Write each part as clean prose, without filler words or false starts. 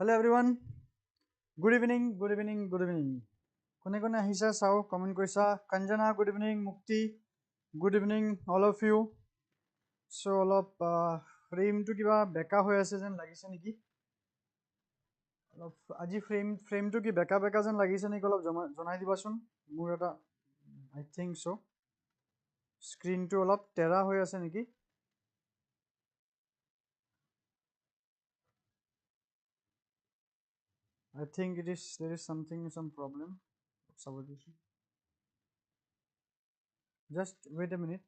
Hello everyone. Good evening. Good evening. Good evening. Kone kone ahisa sao comment koisa. Kanjana, good evening. Mukti, good evening all of you. So all of frame to kiba beka hoy ase jen lagise niki. Aji frame to ki beka jen lagise niki olop jonai dibasun. Mur eta I think so. Screen to olop tera hoy ase niki. I think there is some problem. Just wait a minute.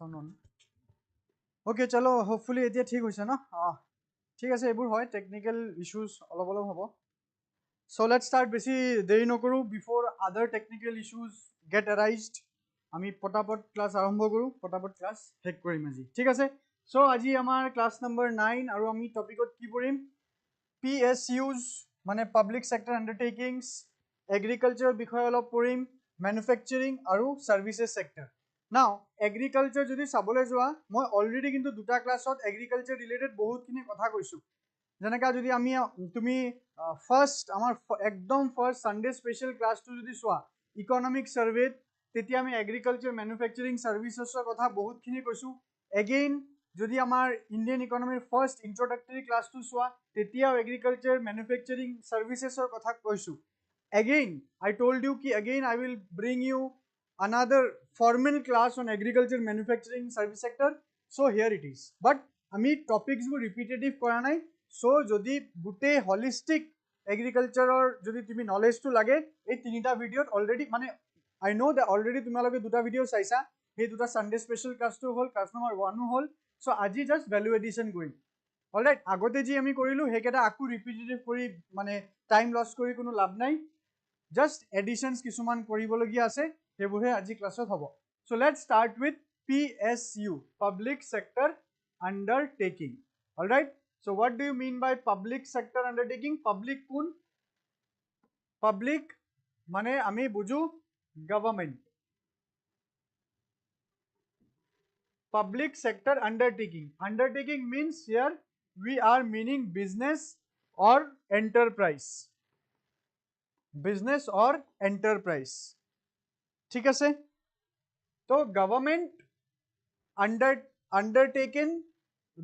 Sound on. Okay, chalo, hopefully etia thik hoise na. ঠিক আছে এবোৰ হয় technical issues অলপ অলপ হ'ব so let's start বেশি দেৰি নকৰো বিফোৰ আদাৰ টেকনিক্যাল ইস্যুস গেট অ্যাৰাইজড আমি পটাপট ক্লাস আৰম্ভ কৰো পটাপট ক্লাস শেষ কৰিম আজি ঠিক আছে সো আজি আমাৰ ক্লাস নম্বৰ 9 আৰু আমি টপিকত কি পঢ়িম PSUs মানে পাবলিক সেক্টৰ আন্ডাৰটেকিংস এগ্ৰিকালচাৰ বিষয় অলপ পঢ়িম ম্যানুফ্যাকচাৰিং আৰু সাৰ্ভিসেস সেক্টৰ নাও এগ্ৰিকালচাৰ যদি চাবলৈ যোৱা মই অলৰেডি কিন্তু দুটা ক্লাছত এগ্ৰিকালচাৰ ৰিলেটেড বহুতখিনি কথা কৈছো যেনেকা যদি আমি তুমি ফাৰ্স্ট আমাৰ একদম ফাৰ্স্ট সানডে স্পেশাল ক্লাসটো যদি চোৱা ইকোনমিক সাৰ্ভেত তেতিয়া আমি এগ্ৰিকালচাৰ ম্যানুফ্যাকচাৰিং সাৰ্ভিসেসৰ কথা বহুতখিনি কৈছো এগেইন যদি আমাৰ ইন্ডিয়ান ইকোনমিৰ ফাৰ্স্ট ইন্ট্ৰোডাক্টৰি ক্লাসটো চোৱা তেতিয়াও এগ্ৰিকালচাৰ ম্যানুফ্যাকচাৰিং সাৰ্ভিসেসৰ কথা কৈছো again I told you ki again I will bring you another formal class on agriculture manufacturing service sector so here it is but আমি টপিকস বোৰ ৰিপিটেটিভ কৰা নাই সো যদি গুটে হলিস্টিক এগ্ৰিকালচাৰৰ যদি তুমি নলেজটো লাগে এই তিনিটা ভিডিওত অলৰেডি মানে I know that already তোমালোকে দুটা ভিডিও চাইছা এই দুটা সানডে স্পেশাল ক্লাসটো হল ক্লাস নম্বৰ 1 হল সো আজি জাস্ট ভ্যালু এডিশন কৰিম অলৰাইট আগতে যি আমি কৰিলো হেকেটা আকু ৰিপিটেটিভ কৰি মানে টাইম লস কৰি কোনো লাভ নাই জাস্ট এডিশনস কিছুমান কৰিবলগীয়া আছে হেবুহে আজি ক্লাছত হ'ব so let's start with PSU public sector undertaking alright so what do you mean by public sector undertaking public kun public mane ami buju government public sector undertaking means here we are meaning business or enterprise ঠিক আছে তো government undertaken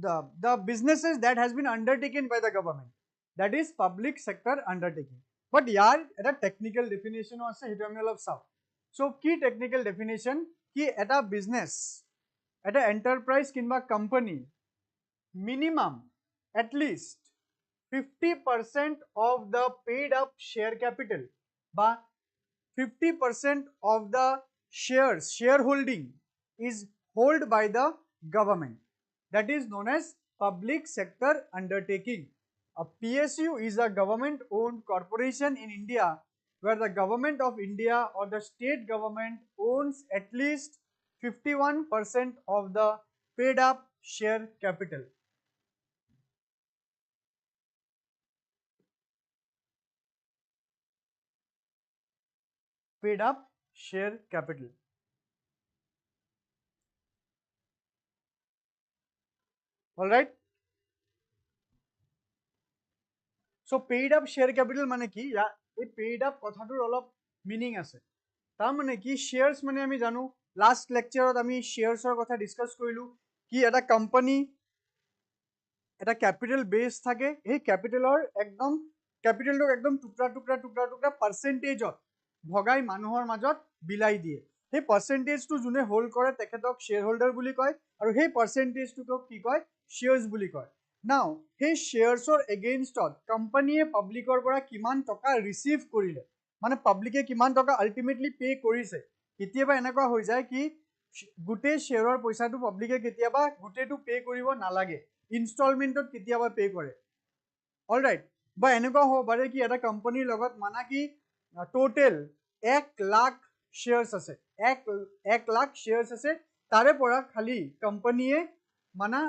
the businesses that has been undertaken by the government that is public sector undertaking but yaar eta technical definition ase hetu ami olop saw so ki technical definition ki eta business eta enterprise kinba company minimum at least 50% of the paid up share capital ba 50% of the shareholding is held by the government that is known as public sector undertaking. A PSU is a government owned corporation in India where the government of India or the state government owns at least 51% of the paid up share capital. Paid up share capital. All right. So paid up share capital মানে কি या এই paid up কথাটোৰ অলপ meaning আছে তাৰ মানে কি shares মানে আমি জানো লাস্ট লেকচাৰত আমি sharesৰ কথা ডিসকাস কৰিলো কি এটা কোম্পানী এটা ক্যাপিটাল বেস থাকে এই ক্যাপিটালৰ একদম ক্যাপিটালটো একদম টুকৰা পাৰ্সেন্টেজত ভগাই মানুহৰ মাজত বিলাই দিয়ে সেই পাৰ্সেন্টেজটো যোনে হোল্ড কৰে তেখেতক শ্বেয়াৰ হোল্ডাৰ বুলি কয় আৰু সেই পাৰ্সেন্টেজটোক কি কয় শেয়াৰ্স বুলি কয় নাও সেই শেয়াৰ্সৰ এগেইনষ্টত কোম্পানীয়ে পাব্লিকৰ পৰা কিমান টকা ৰিসিভ কৰিলে মানে পাব্লিকে কিমান টকা আলটিমেটলি পে কৰিছে কেতিয়াবা এনেকুৱা হৈ যায় কি গুটে শেয়াৰৰ পইচাটো পাব্লিকে কেতিয়াবা গুটেটো পে কৰিব নালাগে ইনষ্টলমেন্টত কেতিয়াবা পে কৰে অলৰাইট বা এনেকুৱা হ'ব পাৰে কি এটা কোম্পানীৰ লগত মানা কি টোটেল 1 লাখ শেয়াৰ্স আছে 1 লাখ শেয়াৰ্স আছে তাৰে পৰা খালি কোম্পানীয়ে মানা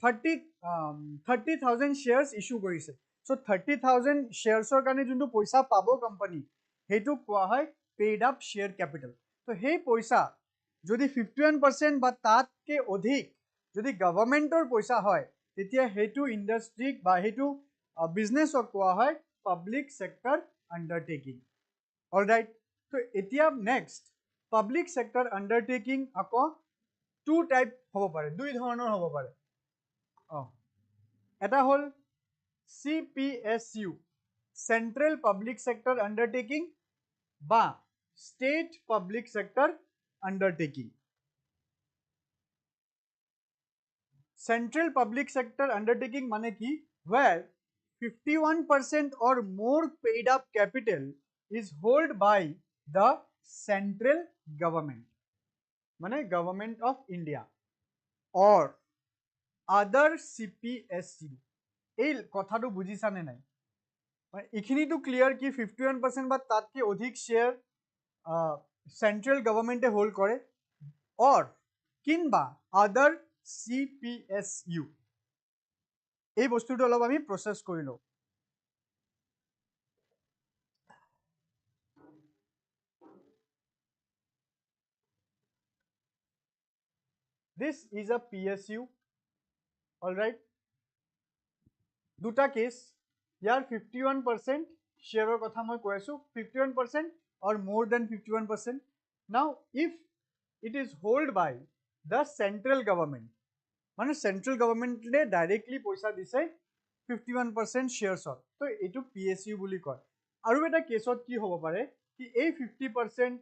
30,000 shares issue কৰিছে so 30,000 sharesৰ কাৰণে যোনটো পইচা পাব কোম্পানী হেতু কোৱা হয় paid up share capital তো সেই পইচা যদি 51% বা তাতকে অধিক যদি গভৰ্ণমেন্টৰ পইচা হয় তেতিয়া হেতু ইন্ডাস্ট্ৰিক বা হেতু বিজনেছক কোৱা হয় পাব্লিক সেক্টৰ আন্ডাৰটেকিং অলৰাইট তো এতিয়া নেক্সট পাব্লিক সেক্টৰ আন্ডাৰটেকিং আকৌ টু টাইপ হ'ব পাৰে দুই ধৰণৰ হ'ব পাৰে এটা হল CPSU Central Public Sector Undertaking বা State Public Sector Undertaking Central Public Sector Undertaking মানে কি where 51% or more paid up capital is held by the central government মানে government of India or other CPSU এই কথাটো বুজিছানে নাই এইখিনিটো clear কি 51% বা তাতকে অধিক শ্বেয়াৰ সেন্ট্ৰেল গভৰ্ণমেণ্টে হোল্ড কৰে or কিংবা other CPSU এই বস্তুটো অলপ আমি প্ৰসেস কৰি লওঁ This is a PSU, all right. দুটা কেস ইয়াৰ 51% শ্বেয়াৰৰ কথা মই কৈ আছো 51% or more than 51%. Now if it is held by the central government মানে central government le directly পইচা দিছে 51% shares তো এটো PSU বুলি কয় আৰু এটা কেছত কি হ'ব পাৰে কি এই 50%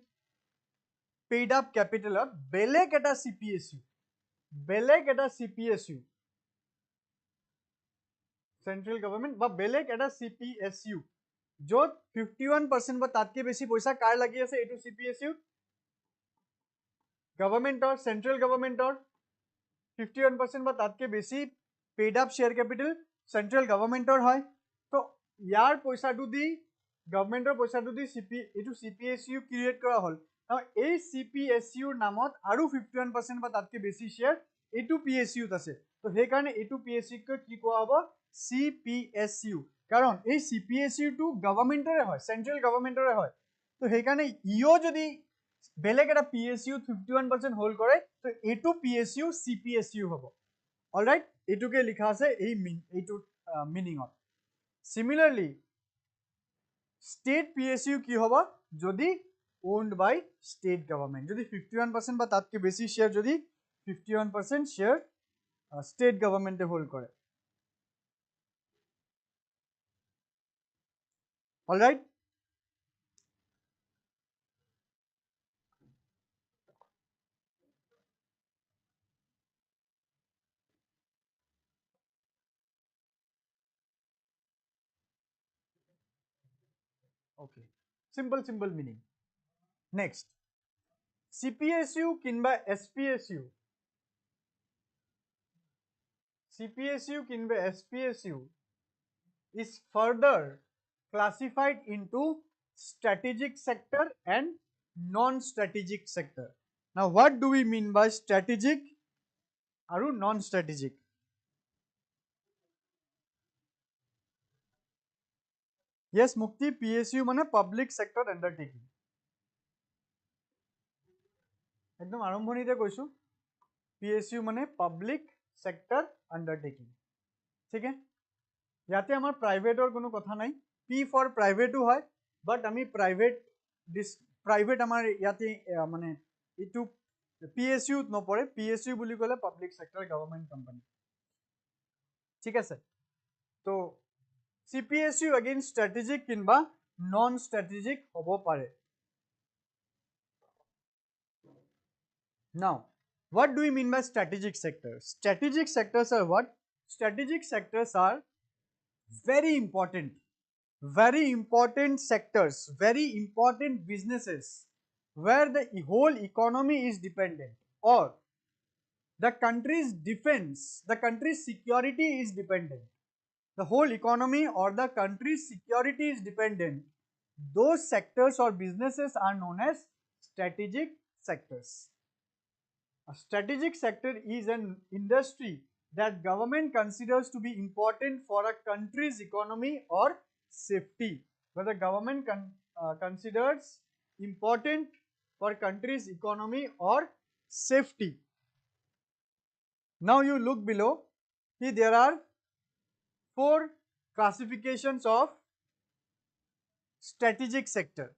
paid up capital বেলেগ এটা CPSU সেন্ট্ৰেল গভৰ্ণমেণ্ট বা বেলেগ এটা CPSU য'ত 51% বা তাতকে বেছি পইচা কাৰ লাগি আছে এইটো CPSU গভৰ্ণমেণ্টৰ সেন্ট্ৰেল গভৰ্ণমেণ্টৰ 51% বা তাতকে বেছি paid up share capital central গভৰ্ণমেণ্টৰ হয় তো ইয়াৰ পইচাটো দি গভৰ্ণমেণ্টৰ পইচাটো দি এইটো CPSU ক্ৰিয়েট কৰা হ'ল এই CPSUৰ নামত আৰু 51% বা তাতকে বেছি শ্বেয়াৰ এইটো PSUত আছে তো সেইকাৰণে এইটো PSUক কি কোৱা হ'ব CPSU কাৰণ এই CPSUটো গভৰ্ণমেণ্টৰে হয় সেন্ট্ৰেল গভৰ্ণমেণ্টৰে হয় তো সেইকাৰণে ইও যদি বেলেগ এটা PSU 51% হোল্ড কৰে তো এইটো PSU CPSU হ'ব অলৰাইট এইটোকে লিখা আছে এইটো মিনিঙত সিমিলাৰলি স্টেট PSU কি হ'ব যদি owned by state government যদি 51% বা তাতকে বেছি শেয়ার যদি 51% শেয়ার স্টেট গভর্নমেন্টে হোল্ড করে all right okay simple meaning next CPSU কিংবা SPSU কিংবা SPSU is further classified into strategic sector and non-strategic sector. Now what do we mean by strategic and non-strategic? Yes, Mukti, PSU মানে public sector undertaking. একদম আৰম্ভণিতে কৈছো PSU মানে public sector undertaking. ঠিক আছে ইয়াতে আমাৰ প্ৰাইভেটৰ কোনো কথা নাই P for প্ৰাইভেটো হয় বাট আমি প্ৰাইভেট আমাৰ ইয়াতে মানে ইটো PSU নপৰে PSU বুলি ক'লে পাব্লিক সেক্টৰ গভৰ্ণমেণ্ট কোম্পানী ঠিক আছে তো CPSU again strategic কিংবা non strategic হ'ব পাৰে now what do we mean by strategic sectors strategic sectors are what strategic sectors are very important sectors very important businesses where the whole economy is dependent or the country's defense the country's security is dependent the whole economy or the country's security is dependent those sectors or businesses are known as strategic sectors a strategic sector is an industry that government considers to be important for a country's economy or safety where the government considers important for country's economy or safety now you look below see there are 4 classifications of strategic sector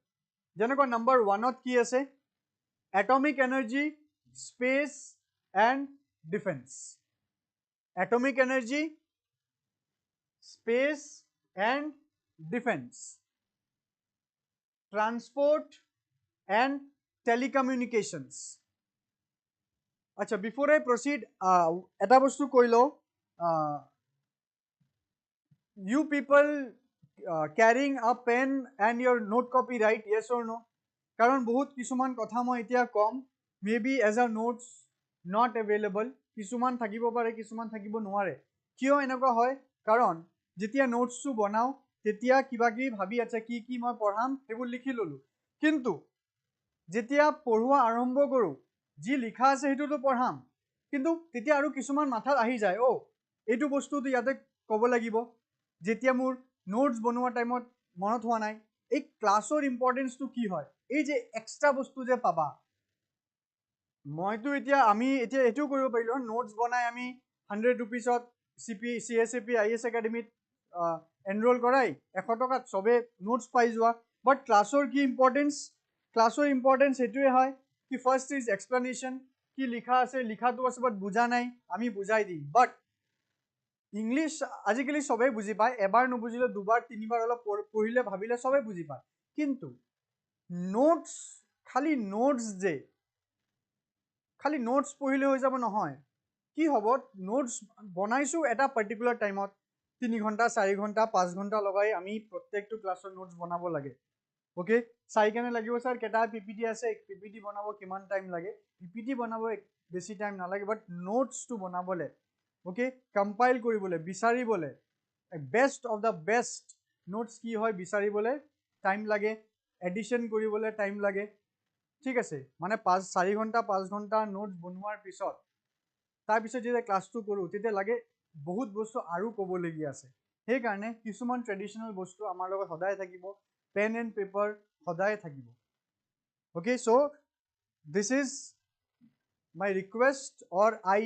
যেনেকৈ number 1 ত কি আছে atomic energy space and defense atomic energy space and defense transport and telecommunications acha before I proceed eta bostu koilo you people carrying a pen and your note copy right yes or no karon bahut kisuman kotha moi etia kom maybe as a notes not available কিছুমান থাকিব পাৰে কিছুমান থাকিব নোৱাৰে কিয় এনেকুৱা হয় কাৰণ যেতিয়া নোটছটো বনাও তেতিয়া কিবা কিবি ভাবি আছে কি কি মই পঢ়াম সেইবোৰ লিখি ললো কিন্তু যেতিয়া পঢ়োৱা আৰম্ভ কৰোঁ যি লিখা আছে সেইটোতো পঢ়াম কিন্তু তেতিয়া আৰু কিছুমান মাথাত আহি যায় এইটো বস্তুটো ইয়াতে ক'ব লাগিব যেতিয়া মোৰ নোটছ বনোৱা টাইমত মনত হোৱা নাই এই ক্লাছৰ ইম্পৰ্টেঞ্চটো কি হয় এই যে এক্সট্ৰা বস্তু যে পাবা মইতো এতিয়া আমি এতিয়া এইটোও কৰিব পাৰিলোঁ নোটছ বনাই আমি 100 ৰুপিছত CSAP IAS একাডেমীত এনৰোল কৰাই 100 টকাত চবে নোটছ পাই যোৱা বাট ক্লাছৰ কি ইম্পৰ্টেঞ্চ সেইটোৱে হয় কি ফাৰ্ষ্ট ইজ এক্সপ্লেনেশ্যন কি লিখা আছে লিখাটো আছে বাট বুজা নাই আমি বুজাই দিম বাট ইংলিছ আজিকালি চবেই বুজি পায় এবাৰ নুবুজিলে দুবাৰ তিনিবাৰ অলপ পঢ়িলে ভাবিলে চবেই বুজি পায় কিন্তু নোটছ খালি নোটছ পঢ়িলে হৈ যাব নহয় কি হ'ব নোটছ বনাইছোঁ এটা পাৰ্টিকুলাৰ টাইমত 3 ঘণ্টা 4 ঘণ্টা 5 ঘণ্টা লগাই আমি প্ৰত্যেকটো ক্লাছৰ নোটছ বনাব লাগে ওকে চাই কেনে লাগিব ছাৰ কেইটা PPT আছে PPT বনাব কিমান টাইম লাগে PPT বনাব বেছি টাইম নালাগে বাট নোটছটো বনাবলৈ ওকে কম্পাইল কৰিবলৈ বিচাৰিবলৈ best of the best notes কি হয় বিচাৰিবলৈ টাইম লাগে এডিশ্যন কৰিবলৈ টাইম লাগে ঠিক আছে মানে 4 ঘণ্টা 5 ঘণ্টা নোটছ বনোৱাৰ পিছত তাৰপিছত যেতিয়া ক্লাছটো কৰোঁ তেতিয়া লাগে বহুত বস্তু আৰু ক'বলগীয়া আছে সেইকাৰণে কিছুমান ট্ৰেডিশ্যনেল বস্তু আমাৰ লগত সদায় থাকিব পেন এণ্ড পেপাৰ সদায় থাকিব okay so' this is my request or I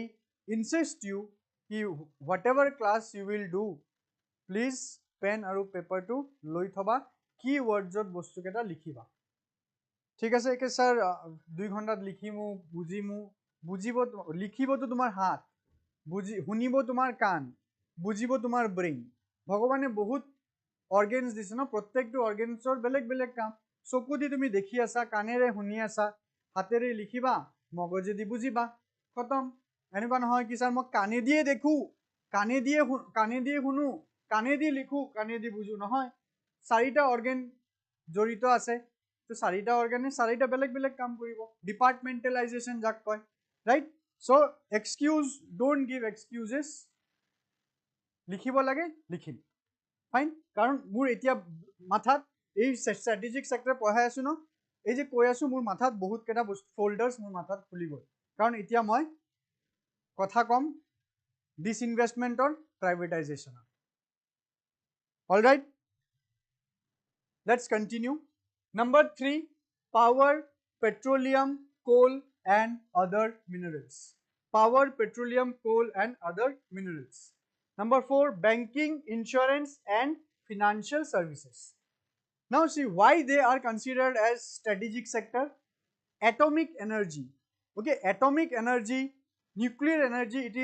insist you কি whatever class you will do please pen আৰু পেপাৰটো লৈ থবা কি ৱৰ্ডছত বস্তুকেইটা লিখিবা ঠিক আছে একে ছাৰ 2 ঘণ্টাত লিখিমো লিখিবতো তোমাৰ হাত শুনিব তোমাৰ কাণ বুজিব তোমাৰ ব্ৰেইন ভগৱানে বহুত অৰ্গেনছ দিছে ন প্ৰত্যেকটো অৰ্গেনছৰ বেলেগ বেলেগ কাম চকু দি তুমি দেখি আছা কাণেৰে শুনি আছা হাতেৰে লিখিবা মগজেদি বুজিবা খতম এনেকুৱা নহয় কি ছাৰ মই কাণেদিয়ে দেখো কাণেদিয়ে শুনো কাণেদি লিখো কাণেদি বুজো নহয় 4টা অৰ্গেন জড়িত আছে তো 4টা অৰ্গেনে 4টা বেলেগ বেলেগ কাম কৰিব ডিপাৰ্টমেণ্টেলাইজেশ্যন যাক কয় ৰাইট চ' ডোন্ট গিভ এক্সকিউজেছ লিখিব লাগে লিখিম ফাইন কাৰণ মোৰ এতিয়া মাথাত এই ষ্ট্ৰেটেজিক ছেক্টৰ পঢ়াই আছো ন এই যে কৈ আছো মোৰ মাথাত বহুত কেইটা বস্তু ফল্ডাৰ্ছ মোৰ মাথাত খুলি গ'ল কাৰণ এতিয়া মই কথা কম ডিসইনভেষ্টমেন্টৰ প্ৰাইভেটাইজেশ্যনৰ alright let's continue number 3 power petroleum coal and other minerals number 4 banking insurance and financial services now see why they are considered as strategic sector atomic energy okay atomic energy nuclear energy it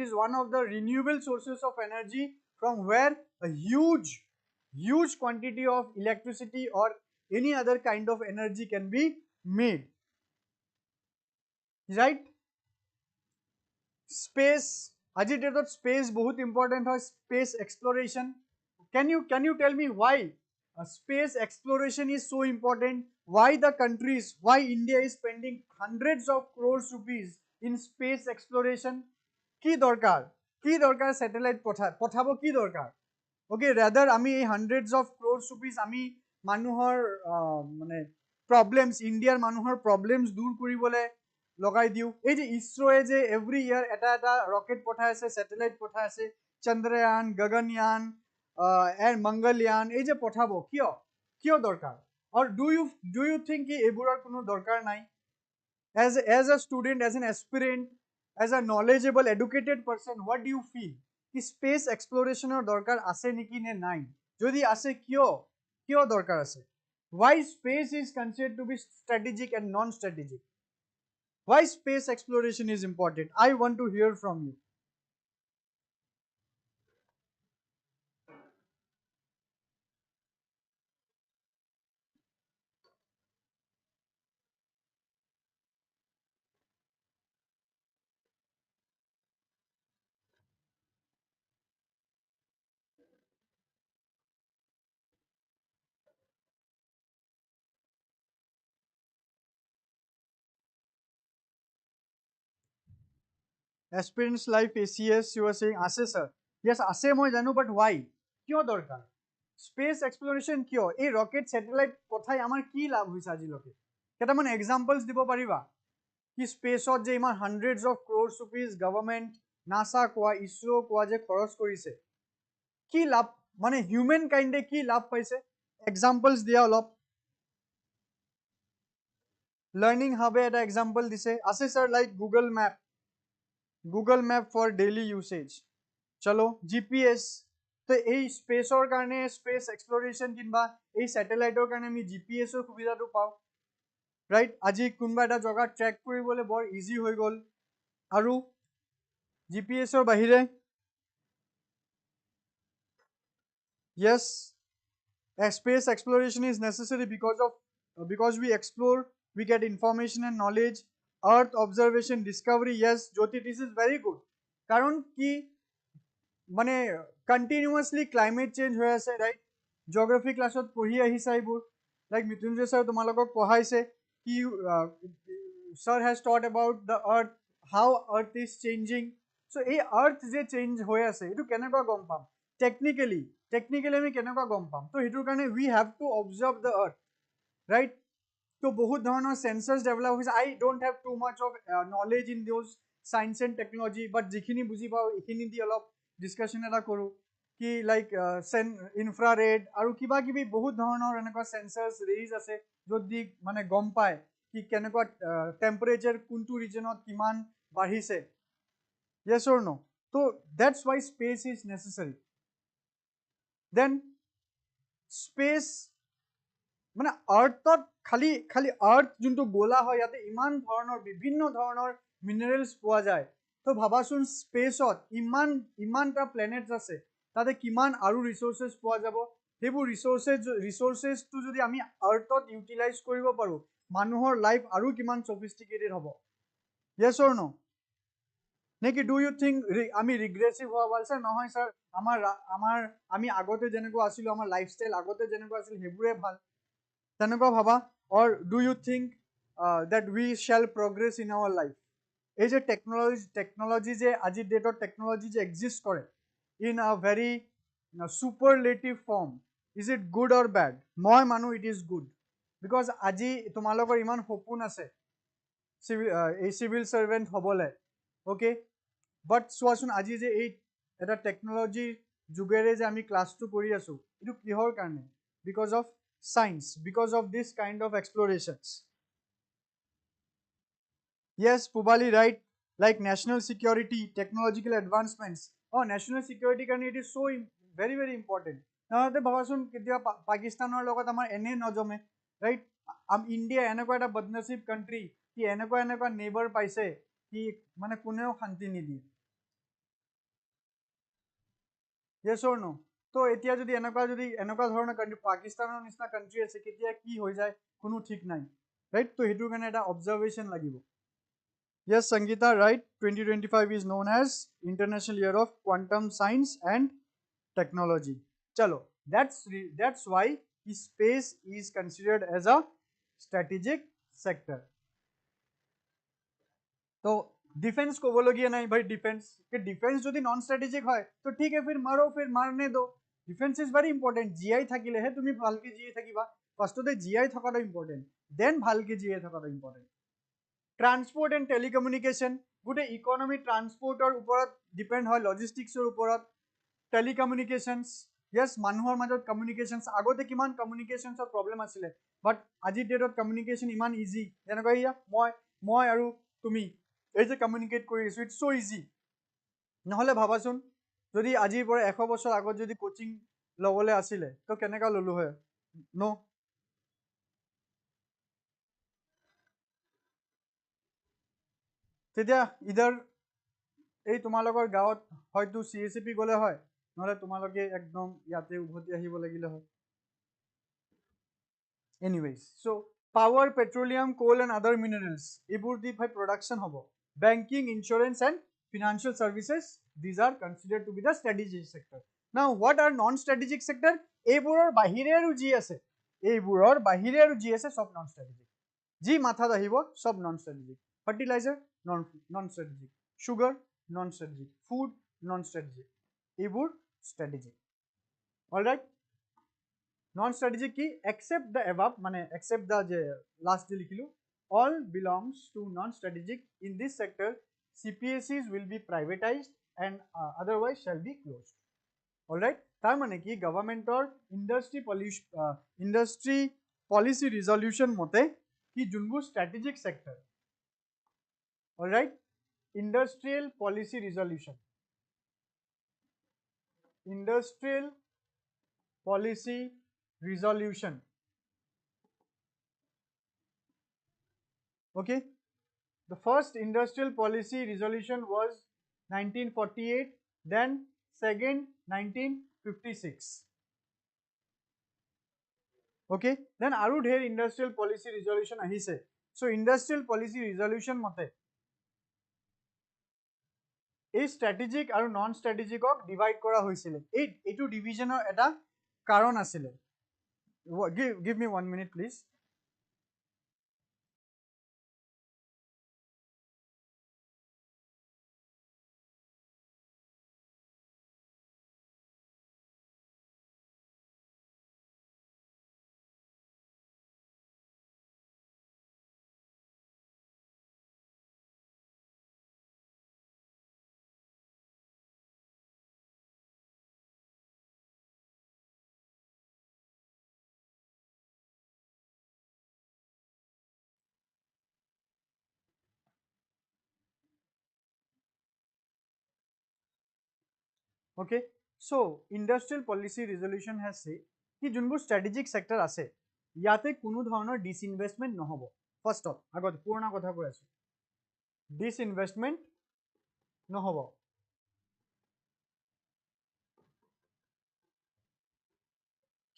is one of the renewable sources of energy from where a huge quantity of electricity or any other kind of energy can be made right space agitated space bahut important hoy space exploration can you tell me why space exploration is so important why the countries why India is spending hundreds of crores rupees in space exploration ki dorkar satellite pothabo ki dorkar okay rather ami hundreds of crores rupees ami manuhor mane problems Indiar manuhor problems dur koribole লগাই দিও এই যে ইসরোয়ে যে every year এটা rocket পঠায় আছে satellite পঠায় আছে চন্দ্রয়ান গগনয়ান এন্ড মঙ্গলয়ান এই যে পঠাবো কিয় দরকার or do you think কি এগুলোর কোনো দরকার নাই as a student as an aspirant as a knowledgeable educated person what do you feel কি স্পেস এক্সপ্লোরেশনের দরকার আছে নাকি নাই যদি আছে কিয় দরকার আছে why space is considered to be strategic and non strategic why space exploration is important I want to hear from you Aspirants life ACS, you are saying, Ase sir. Yes, Ase moi janu, but why? Kyo dorkar? Space exploration kyo? A rocket satellite kothai amar ki labh hoise ajiloke? Ketaman examples dibo pariba? Ki space ot je iman hundreds of crores rupees government, NASA koa, ISRO koa je kharos korise. Ki labh, mane human kind e ki labh paise? Examples dia olop. Learning hub e eta example dise. Ase sir, like Google Map for daily usage. Chalo, GPS. So, এই স্পেচৰ কাৰণে space এক্সপ্লৰেশ্যন কিংবা এই স্যাটেলাইটৰ কাৰণে আমি জিপিএছৰ সুবিধাটো পাওঁ right আজি কোনবা এটা জগা ট্ৰেক কৰিবলৈ বৰ ইজি হৈ গল আৰু জিপিএছৰ বাহিৰে yes space exploration is necessary because we explore, we get information and knowledge. Earth observation, discovery, yes Jyoti, this is very good karon ki মানে কন্টিনিউয়াসলি ক্লাইমেট চেঞ্জ হৈ আছে ৰাইট জিওগ্ৰাফি ক্লাছত পঢ়ি আহিছা এইবোৰ লাইক মৃত্যুঞ্জয় ছাৰ তোমালোকক পঢ়াইছে কি sir has taught about the earth how earth is changing so' এই আৰ্থ যে চেঞ্জ হৈ আছে এইটো কেনেকুৱা গম পাম টেকনিকেলি আমি কেনেকুৱা গম পাম ত' সেইটোৰ কাৰণে we have to observe the earth right ত' বহুত ধৰণৰ চেন্সাৰ্ছ ডেভেলপ হৈছে I don't have too much of knowledge in those science and technology but যিখিনি বুজি পাওঁ এইখিনি দি অলপ ডিছকাশ্যন এটা কৰোঁ কি লাইক ইনফ্ৰাৰেড আৰু কিবা কিবি বহুত ধৰণৰ এনেকুৱা চেন্সাৰ্ছ ৰেইজ আছে য'ত দি মানে গম পায় কি কেনেকুৱা টেম্পাৰেচাৰ কোনটো ৰিজনত কিমান বাঢ়িছে yes or no so that's why space is necessary then space মানে আৰ্থত খালি আৰ্থ যোনটো গোলা হয় ইয়াতে ইমান ধৰণৰ বিভিন্ন ধৰণৰ মিনাৰেলছ পোৱা যায় তো ভাবাচোন স্পেচত ইমানটা প্লেনেটছ আছে তাতে কিমান আৰু ৰিসোৰ্সেছ পোৱা যাব সেইবোৰ ৰিসোৰ্সেছটো যদি আমি আৰ্থত ইউটিলাইজ কৰিব পাৰো মানুহৰ লাইফ আৰু কিমান সফিষ্টিকেটেড হ'ব yes or no নেকি ডু ইউ থিংক আমি ৰিগ্ৰেছিভ হোৱা ভাল স্যাৰ নহয় স্যাৰ আমাৰ আমি আগতে যেনেকুৱা আছিলো আমাৰ লাইফষ্টাইল আগতে যেনেকুৱা আছিল সেইবোৰে ভাল তেনেকুৱা ভাবা or do you think that we shall progress in our life এই যে টেকনলজি যে আজিৰ ডেটত টেকনলজি যে এক্সিষ্ট কৰে in a very superlative form is it good or bad মই মানু it is good because আজি তোমালোকৰ ইমান সপোন আছে সিভিল সাৰ্ভেন্ট হবলে okay but চোৱাচোন আজি যে এই এটা টেকনলজি যুগেৰে যে আমি ক্লাছটো কৰি আছো এটো কিহৰ কাৰণে because of science because of this kind of explorations yes Pubali right like national security technological advancements oh national security karone it is so very very important now te bhabasun ketia pakistanor logot amar ene nojome right india eneko eta badnasib country ki eneko neighbor paise ki mane kuneo shanti nidi yes or no তো এতিয়া যদি এনেকুৱা ধৰণৰ country পাকিস্তানৰ নিচিনা country আছে কেতিয়া কি হৈ যায় কোনো ঠিক নাই ৰাইট তো হেতুৰ কাৰণে এটা অবজাৰভেশন লাগিব yes Sangeeta right 2025 is known as International Year of Quantum Science and Technology chalo that's why space is considered as a strategic sector तो डिफेंस को बोलोगे नहीं भाई डिफेंस যদি নন স্ট্র্যাটেজিক হয় তো ঠিক है फिर मारो फिर मारने दो defence is very important GI থাকিলেহে তুমি ভালকে জিআই থাকিবা ফার্স্টতে জিআই থাকাটা ইম্পর্টেন্ট দেন ভালকে জিআই থাকাটা ইম্পর্টেন্ট ট্রান্সপোর্ট এন্ড টেলিকমিউনিকেশন গোটে ইকোনমি ট্ৰান্সপোৰ্টৰ ওপৰত ডিপেন্ড হয় লজিষ্টিক্সৰ ওপৰত টেলিকমিউনিকেশনস yes মানুহৰ মাজত কমিউনিকেশনস আগতে কিমান কমিউনিকেশনসৰ প্ৰবলেম আছিল বাট আজি ডেটত কমিউনিকেশন ইমান ইজি যেনেকৈ মই আৰু তুমি এই যে কমিউনিকেট কৰি আছো ইটস সো ইজি নহলে ভাবাচোন যদি আজিৰ পৰা 100 বছৰ আগত যদি কোচিং লবলে আছিল তো কেনেকা ললো হয় নো তেতিয়া ইদাৰ এই তোমালোকৰ গাঁৱত হয়তো CSAP গলে হয় নহলে তোমালোকে একদম ইয়াতে উভতি আহিব লাগিলে হয় anyways so power petroleum coal and other minerals এইবোৰ দি ভাই production হ'ব banking insurance and financial services these are considered to be the strategic sector now what are non strategic sector এইবোৰৰ বাহিৰে আৰু জি আছে সব non strategic জি মাথাত আহিব সব non strategic fertilizer non strategic sugar non strategic, food non strategic, এইবোৰ strategic. Alright, non strategic কি এক্সেপ্ট দ্য এবাভ, মানে এক্সেপ্ট দ্য যে লাষ্ট যে লিখিলো, all belongs to non-strategic. In this sector, CPSUs will be privatized and otherwise shall be closed. Alright, tar mane ki government or industry policy resolution mote ki junbu strategic sector. Alright, industrial policy resolution, industrial policy resolution. Okay, the first industrial policy resolution was 1948, then second 1956. Okay, then aru dher industrial policy resolution ahise. So industrial policy resolution mote এই strategic aru non strategic ok divide kora hoisile, etu division or eta karon asile. Give me 1 minute please. Okay, so industrial policy resolution has said ki junbu strategic sector ase yate kuno dhoroner disinvestment nohobo. First of agot purana kotha koi asu, disinvestment nohobo.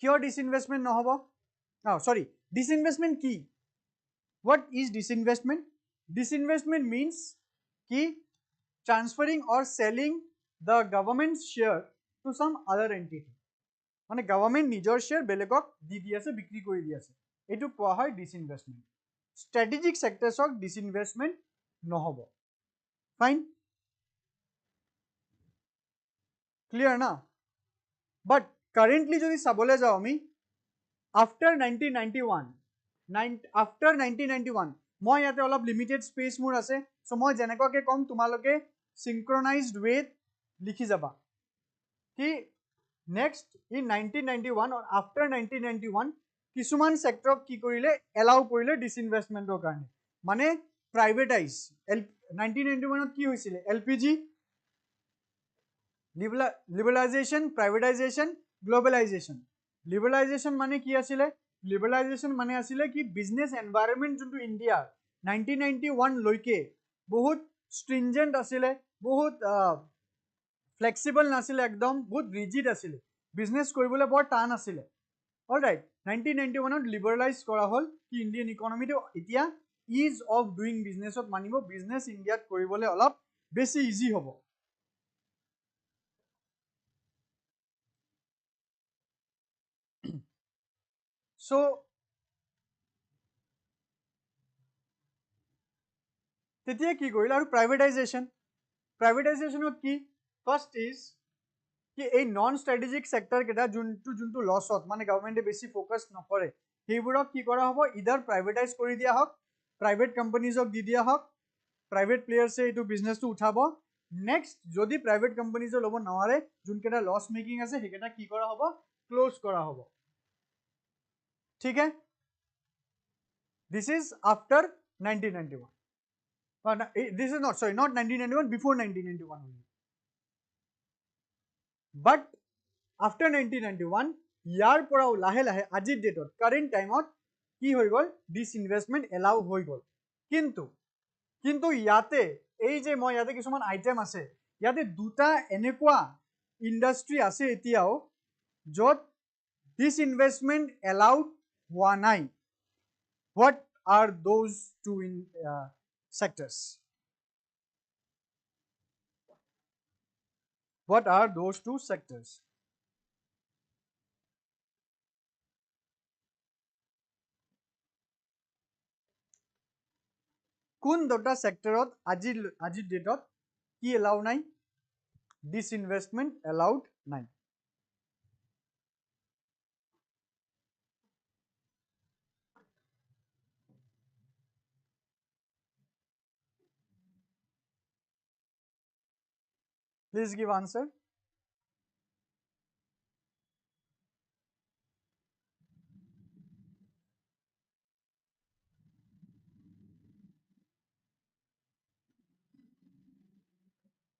Kyo disinvestment nohobo? Oh, sorry, disinvestment ki? What is disinvestment? Disinvestment means ki transferring or selling the government's share to some other entity. মানে government নিজৰ share বেলেগক দি দি আছে, বিক্ৰী কৰি দি আছে, এটো কোৱা হয় disinvestment. Strategic sectors of disinvestment নহব. Fine, clear na? But currently যদি চাবলৈ যাও আমি after 1991 মই ইয়াতে অলপ লিমিটেড স্পেচ মোৰ আছে, সো মই জেনেককে কম তোমালোকে synchronized way লিখি যাবা কি next in 1991 or after 1991 কিছুমান সেক্টৰ কি কৰিলে এলাউ কৰিলে ডিসইনভেষ্টমেন্টৰ কাৰণে, মানে প্ৰাইভেটাইজ। 1991 কি হৈছিল? LPG লিবাৰালাইজেশন, প্ৰাইভেটাইজেশন, globalization. লিবাৰালাইজেশন মানে কি আছিলে? লিবাৰালাইজেশন মানে আছিলে কি বিজনেস এনভায়ৰনমেন্ট যোনটো ইন্ডিয়া 1991 লৈকে বহুত stringent আছিলে, বহুত flexible নাছিলে, একদম বহুত rigid আছিলে, বিজনেস কৰিবলৈ বৰ টান আছিলে। অলৰাইট, 1991 লিবাৰালাইজ কৰা হল কি ইন্ডিয়ান ইকনমিটো এতিয়া ইজ অফ ডুইং বিজনেছত মানিব, বিজনেস ইন্ডিয়াত কৰিবলৈ অলপ বেছি ইজি হ'ব। So তেতিয়া কি কৰিলে আৰু প্ৰাইভেটাইজেশন। প্ৰাইভেটাইজেশনত কি ফাৰ্স্ট ইজ কি এই নন ষ্ট্ৰেটেজিক সেক্টৰ কেটা যোনটো লছত মানে গভৰ্নমেন্টে বেছি ফোকাস নকৰে সেইবোৰক কি কৰা হ'ব, ইদাৰ প্ৰাইভেটাইজ কৰি দিয়া হওক, প্ৰাইভেট কোম্পানিজক দি দিয়া হওক, প্ৰাইভেট প্লেয়াৰ্সে এইটো বিজনেসটো উঠাব। নেক্সট যদি প্ৰাইভেট কোম্পানিজে ল'ব নোৱাৰে, যোনকেটা লছ মেকিং আছে সেইকেটা কি কৰা হ'ব, ক্লোজ কৰা হ'ব। ঠিক আছে, this is after 1991. This is not 1991, before 1991 only. But after 1991 ইয়াৰ পৰাও লাহে লাহে আজিৰ ডেটত কারেন্ট টাইমত কি হৈ গল, ডিসইনভেষ্টমেন্ট এলাউ হৈ গল। কিন্তু ইয়াতে এই যে মই ইয়াতে কিছুমান আইটেম আছে, ইয়াতে দুটা এনেকুৱা ইন্ডাস্ট্ৰি আছে এতিয়াও যত ডিসইনভেষ্টমেন্ট এলাউড হোৱা নাই। What are those two sectors? What are those two sectors? কোন দুটা সেক্টৰত আজিৰ ডেটত কি এলাউ নাই disinvestment allowed নাই please give answer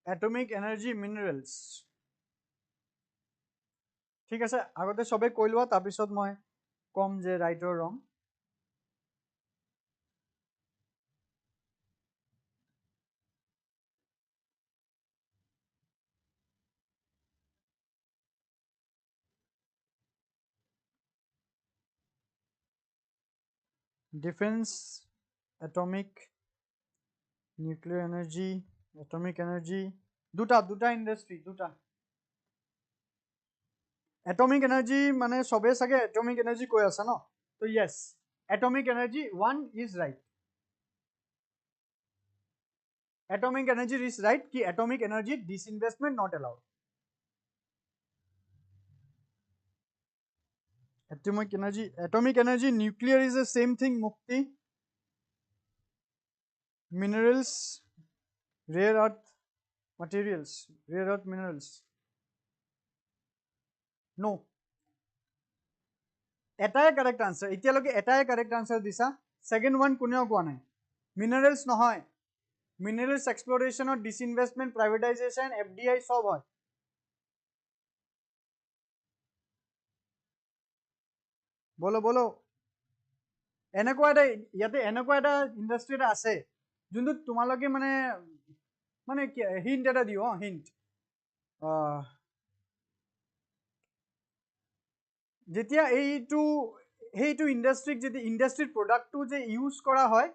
atomic energy minerals ঠিক আছে আগতে সবে কৈ লোৱা তাৰ পিছত মই কম যে ৰাইট অৰ ৰং defense atomic nuclear energy atomic energy দুটা ইন্ডাস্ট্রি দুটা atomic energy মানে সবে সাগে atomic energy কৈ আছে ন তো yes atomic energy one is right atomic energy is right ki atomic energy disinvestment not allowed atomic energy nuclear is the same thing mukti minerals rare earth materials rare earth minerals no এটাই correct answer এতিয়ালৈকে এটাই correct answer দিছা second one কোনেও কোৱা নাই minerals নহয় minerals এক্সপ্লোৰেশন অৰ disinvestment প্ৰাইভেটাইজেশন FDI সব হয় বলো বলো এনেকুৱা এটা ইয়াতে এনেকুৱা এটা ইন্ডাস্ট্রি এটা আছে যোনটো তোমালোকে মানে মানে হিন্ট এটা দিও হিন্ট যেতিয়া এইটো ইন্ডাস্ট্রিক যদি ইন্ডাস্ট্রির প্রোডাক্টটো যে ইউজ করা হয়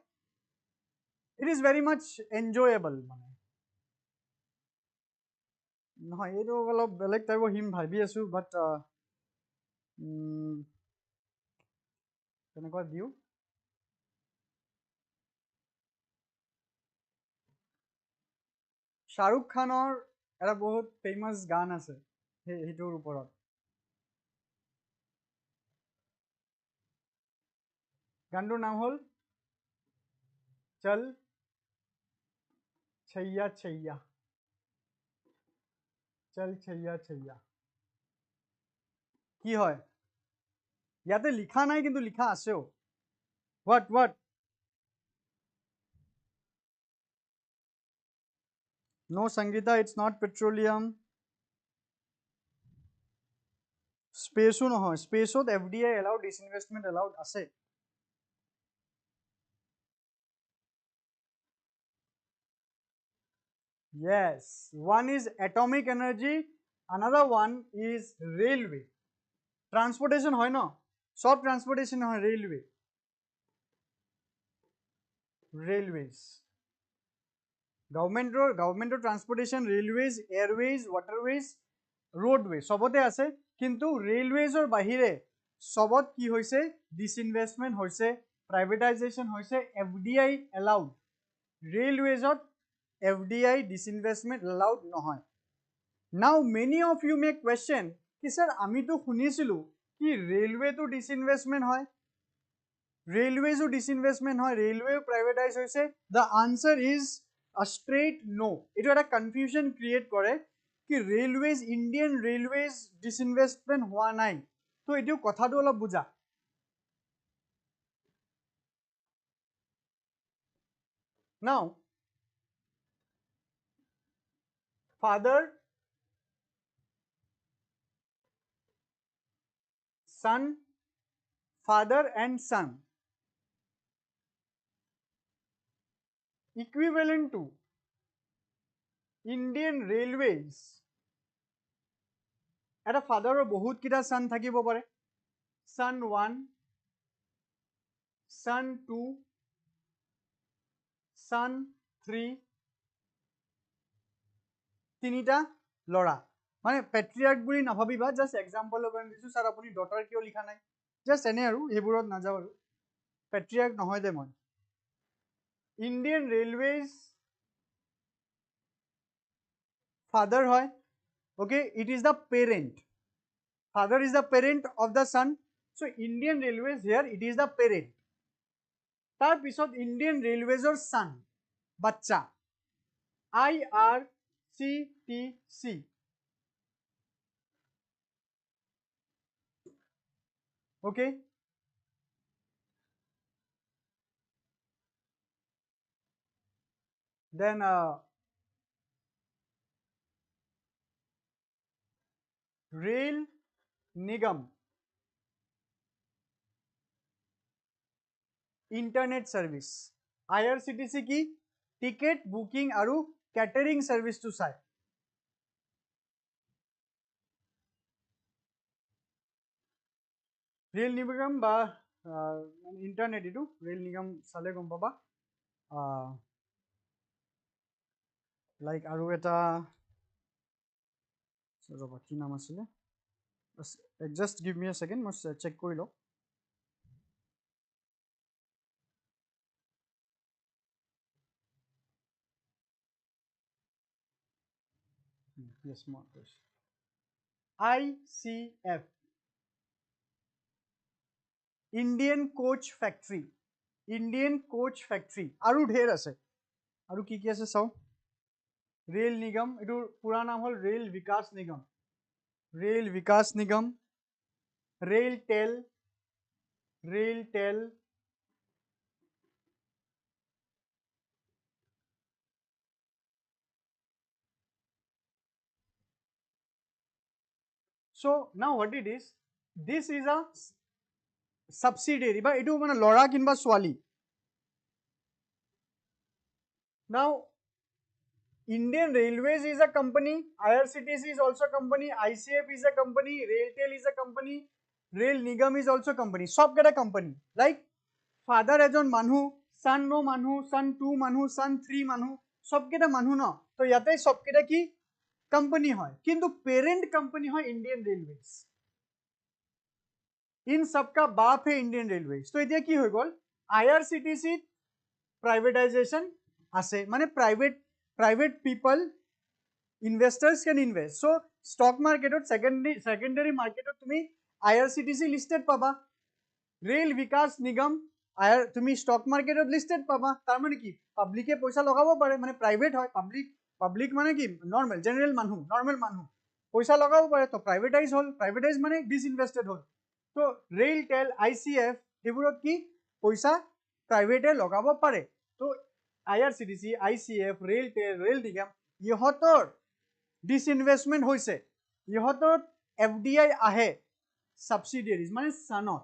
it is very mass enjoyable মানে নহয় এইটো অলপ বেলেগ টাইপৰ হিম ভাবি আছো বাট তেনেকুৱা দিও শাহৰুখ খানৰ এটা বহুত ফেমাস গান আছে সেইটোৰ ওপৰত গানটোৰ নাম হ'ল চল छैया छैया চল छैया छैया কি হয় ইয়াতে লিখা নাই কিন্তু লিখা আছেও what no Sangeeta it's not petroleum স্পেসও নহয় স্পেসত এফডিআই allowed disinvestment allowed আছে yes one is atomic energy another one is railway transportation হয় ন সব transportation হয় railways গভৰ্নমেন্টৰ ট্ৰান্সপোৰ্টেশন ৰেলওয়েজ এয়াৰওয়েজ ওয়াটাৰওয়েজ ৰোডওয়ে সবতে আছে কিন্তু ৰেলওয়েজৰ বাহিৰে সবত কি হৈছে ডিসইনভেস্টমেন্ট হৈছে প্রাইভেটাইজেশন হৈছে এফডিআই এলাউড রেলওয়েজত এফডিআই ডিসইনভেস্টমেন্ট এলাউড নহয় now many of you may question কি স্যার আমি তো শুনিছিলো কি রেলওয়ে তো ডিসইনভেস্টমেন্ট হয় রেলওয়েজও ডিসইনভেস্টমেন্ট হয় রেলওয়ে প্রাইভেটাইজ হৈছে the answer is a straight no এটা একটা কনফিউশন ক্রিয়েট করে কি রেলওয়েজ ইন্ডিয়ান রেলওয়েজ ডিসইনভেস্টমেন্ট হওয়া নাই তো এটো কথাটো অলপ বুঝা নাও father son father and son equivalent to Indian Railways এটা ফাদাৰৰ বহুত কিটা son থাকিব পাৰে son 1 son 2 son 3 তিনিটা লৰা মানে পেট্ৰিয়াৰ্ক বুলি নাভাবিবা জাস্ট এক্সাম্পলৰ কাৰণে দিছো স্যাৰ আপুনি ডটাৰ কিয় লিখা নাই জাস্ট এনে আৰু হেবোৰত নাযাও আৰু পেট্ৰিয়াৰ্ক নহয় দে মই Indian Railways father হয় okay it is the parent father is the parent of the son so Indian Railways here it is the parent tar pisot Indian Railways or son bachcha IRCTC okay then Rail Nigam internet service IRCTC ki ticket booking aru catering service to sai Rail Nigam ba internet itu Rail Nigam sale gom paba like aru eta roba ki naam asile just give me a second mo check kori lo yes more ICF Indian Coach Factory aru dher ase aru ki ase sao Rail Nigam etur pura naam hol Rail Vikas Nigam Rail Tel so now what it is this is a subsidiary ba etu mane lora kinba swali now Indian Railways is a company IRCTC is also a company ICF is a company Railtel is a company Rail Nigam is also a company sob keta company like father ejon manhu son no manhu son 2 manhu son 3 manhu sob keta manhu no to yate sob keta ki company hoy kintu parent company hoy Indian Railways इन सबका बाप है Indian railways तो এতিয়া কি হৈ গল IRCTC privatization আছে মানে private people investors can invest so stock market secondary market তুমি IRCTC listed পাবা Rail Vikas Nigam তুমি stock market listed পাবা তার মানে কি পাবলিকে পয়সা লগাব পারে মানে প্রাইভেট হয় পাবলিক মানে কি নরমাল জেনারেল মানুহ পয়সা লগাব পারে তো প্রাইভেটাইজ মানে ডিসইনভেস্টেড হল তো রেল টেল ICF এগুলোত কি পয়সা প্রাইভেটে লগাব পারে তো IRCTC ICF রেল টেল রেল নিগম ইহতৰ ডিসইনভেস্টমেন্ট হৈছে ইহতৰ FDI আহে সাবসিডিয়ারিজ মানে সানত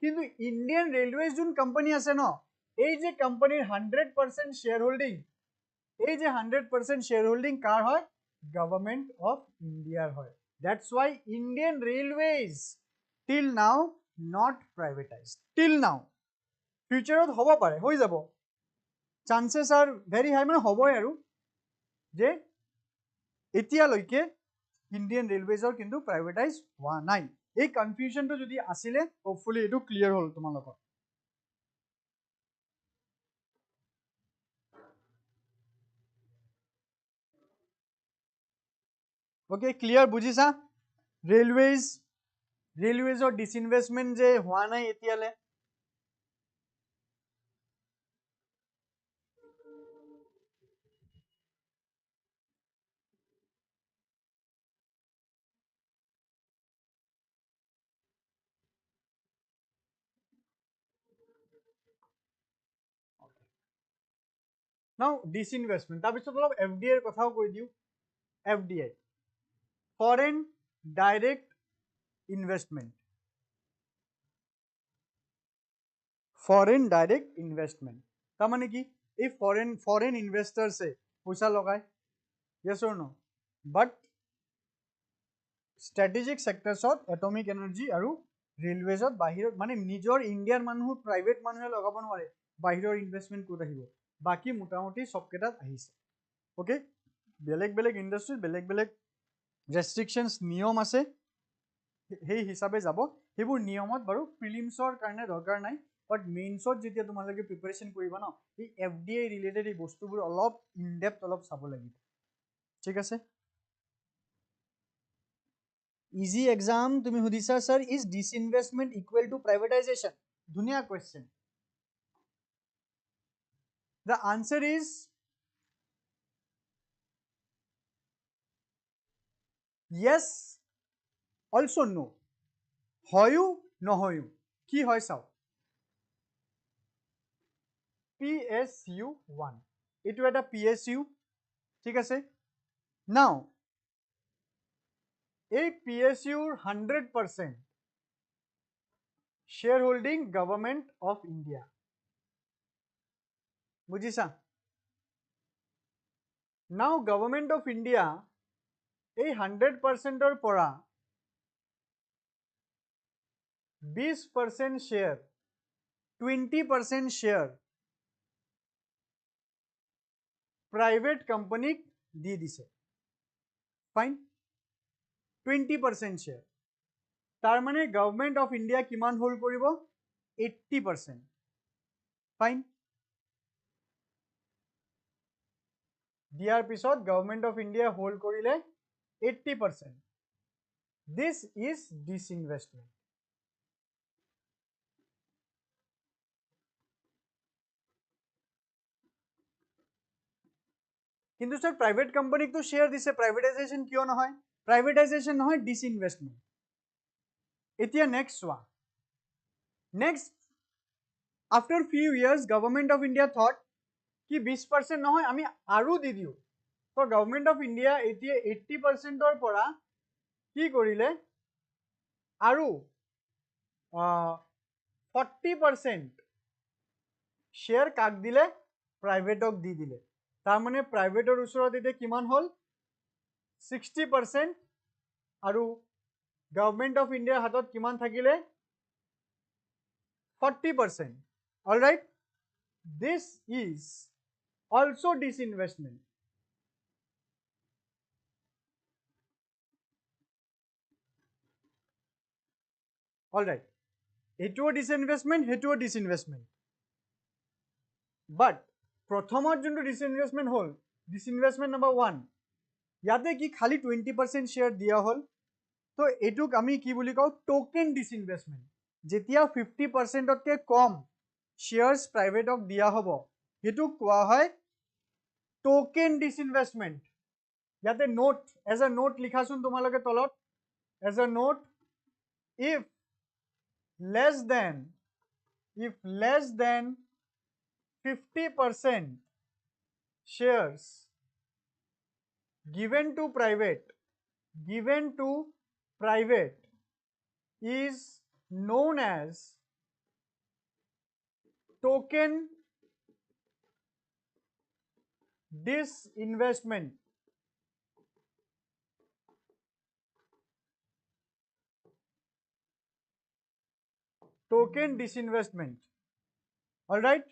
কিন্তু ইন্ডিয়ান রেলওয়েজ যোন কোম্পানি আছে ন এই যে কোম্পানির 100% শেয়ার হোল্ডিং এই যে 100% শেয়ার হোল্ডিং কার হয় গভর্নমেন্ট অফ ইন্ডিয়ার হয় that's why Indian railways till now not privatized till now future হব পাৰে হৈ যাব chances are very high মানে হবই আৰু যে এতিয়ালৈকে ইন্ডিয়ান ৰেলৱেজৰ কিন্তু প্ৰাইভেটাইজ হোৱা নাই এই কনফিউজনটো যদি আছিলে হোপফুলি এটো ক্লিয়াৰ হ'ল তোমালোকৰ ওকে ক্লিয়াৰ বুজিছা ৰেলৱেজৰ ডিসইনভেস্টমেন্ট যে হোৱা নাই এতিয়ালে Now disinvestment তাৰপিছত অলপ FDI ৰ কথাও কৈ দিও FDI foreign direct investment তাৰ মানে কি এই foreign investors এ পইচা লগায় yes or no but strategic sectors of atomic energy আৰু ৰেলৱেজত বাহিৰত মানে নিজৰ ইণ্ডিয়াৰ মানুহ প্ৰাইভেট মানুহে লগাব নোৱাৰে বাহিৰৰ ইনভেষ্টমেন্ট ক'ত আহিব বাকি মোটামুটি সবকেটাত আহিছে ওকে বেলেগ ইন্ডাস্ট্রি বেলেগ ৰেষ্ট্ৰিকশনস নিয়ম আছে সেই হিসাবে যাব হেবুৰ নিয়মত বাৰু প্ৰিলিমছৰ কাৰণে দৰকাৰ নাই বাট মেইনছত যেতিয়া তোমালোকে প্ৰিপাৰেচন কৰিবা ন এই FDI ৰিলেটেড এই বস্তুবোৰ অলপ ইন ডেপথ অলপ চাব লাগিব ঠিক আছে Easy exam তুমি সুধিছা sir, is disinvestment equal to privatization? ধুনীয়া question. The answer is yes, also no. হয়ও নহয়ও কি হয় চাও PSU 1 এইটো এটা PSU ঠিক আছে now এই PSUৰ 100% shareholding government of India বুজিছা now government of India এই 100%ৰ পৰা 20% share 20% share private company দি দিছে fine 20% share তাৰ মানে গভৰ্ণমেণ্ট অফ ইণ্ডিয়া কিমান হোল্ড কৰিব 80% ফাইন দিয়াৰ পিছত গভৰ্ণমেণ্ট অফ ইণ্ডিয়া হোল্ড কৰিলে 80%. দিস ইজ ডিসইনভেস্টমেন্ট কিন্তু স্যাৰ প্ৰাইভেট কোম্পানিক তো শেয়াৰ দিছে প্ৰাইভেটাইজেশন কিয় নহয় প্ৰাইভেটাইজেশন নহয় ডিসইনভেস্টমেন্ট এতিয়া নেক্সট চোৱা next after few years government of India thought কি 20% নহয় আমি আৰু দি দিও তো গভৰ্ণমেণ্ট অফ ইণ্ডিয়া এতিয়া 80%ৰ পৰা কি কৰিলে আৰু 40% শ্বেয়াৰ কাক দিলে প্ৰাইভেটক দি দিলে তাৰ মানে প্ৰাইভেটৰ ওচৰত এতিয়া কিমান হ'ল 60% আৰু গভৰ্ণমেণ্ট অফ ইণ্ডিয়াৰ হাতত কিমান থাকিলে 40%. All right, this is also disinvestment. All right, এটোও disinvestment হেটোও disinvestment but প্ৰথমত যোনটো disinvestment হ'ল disinvestment number 1 ইয়াতে কি খালি 20% শ্বেয়াৰ দিয়া হ'ল তো এটোক আমি কি বুলি কওঁ টোকেন disinvestment যেতিয়া 50%তকৈ কম shares প্ৰাইভেটক দিয়া হ'ব হেতু কোৱা হয় টোকেন disinvestment ইয়াতে নোট এজ আ নোট লিখাচোন তোমালোকে তলত as a note if less than 50% shares given to private is known as token disinvestment. Token disinvestment. All right,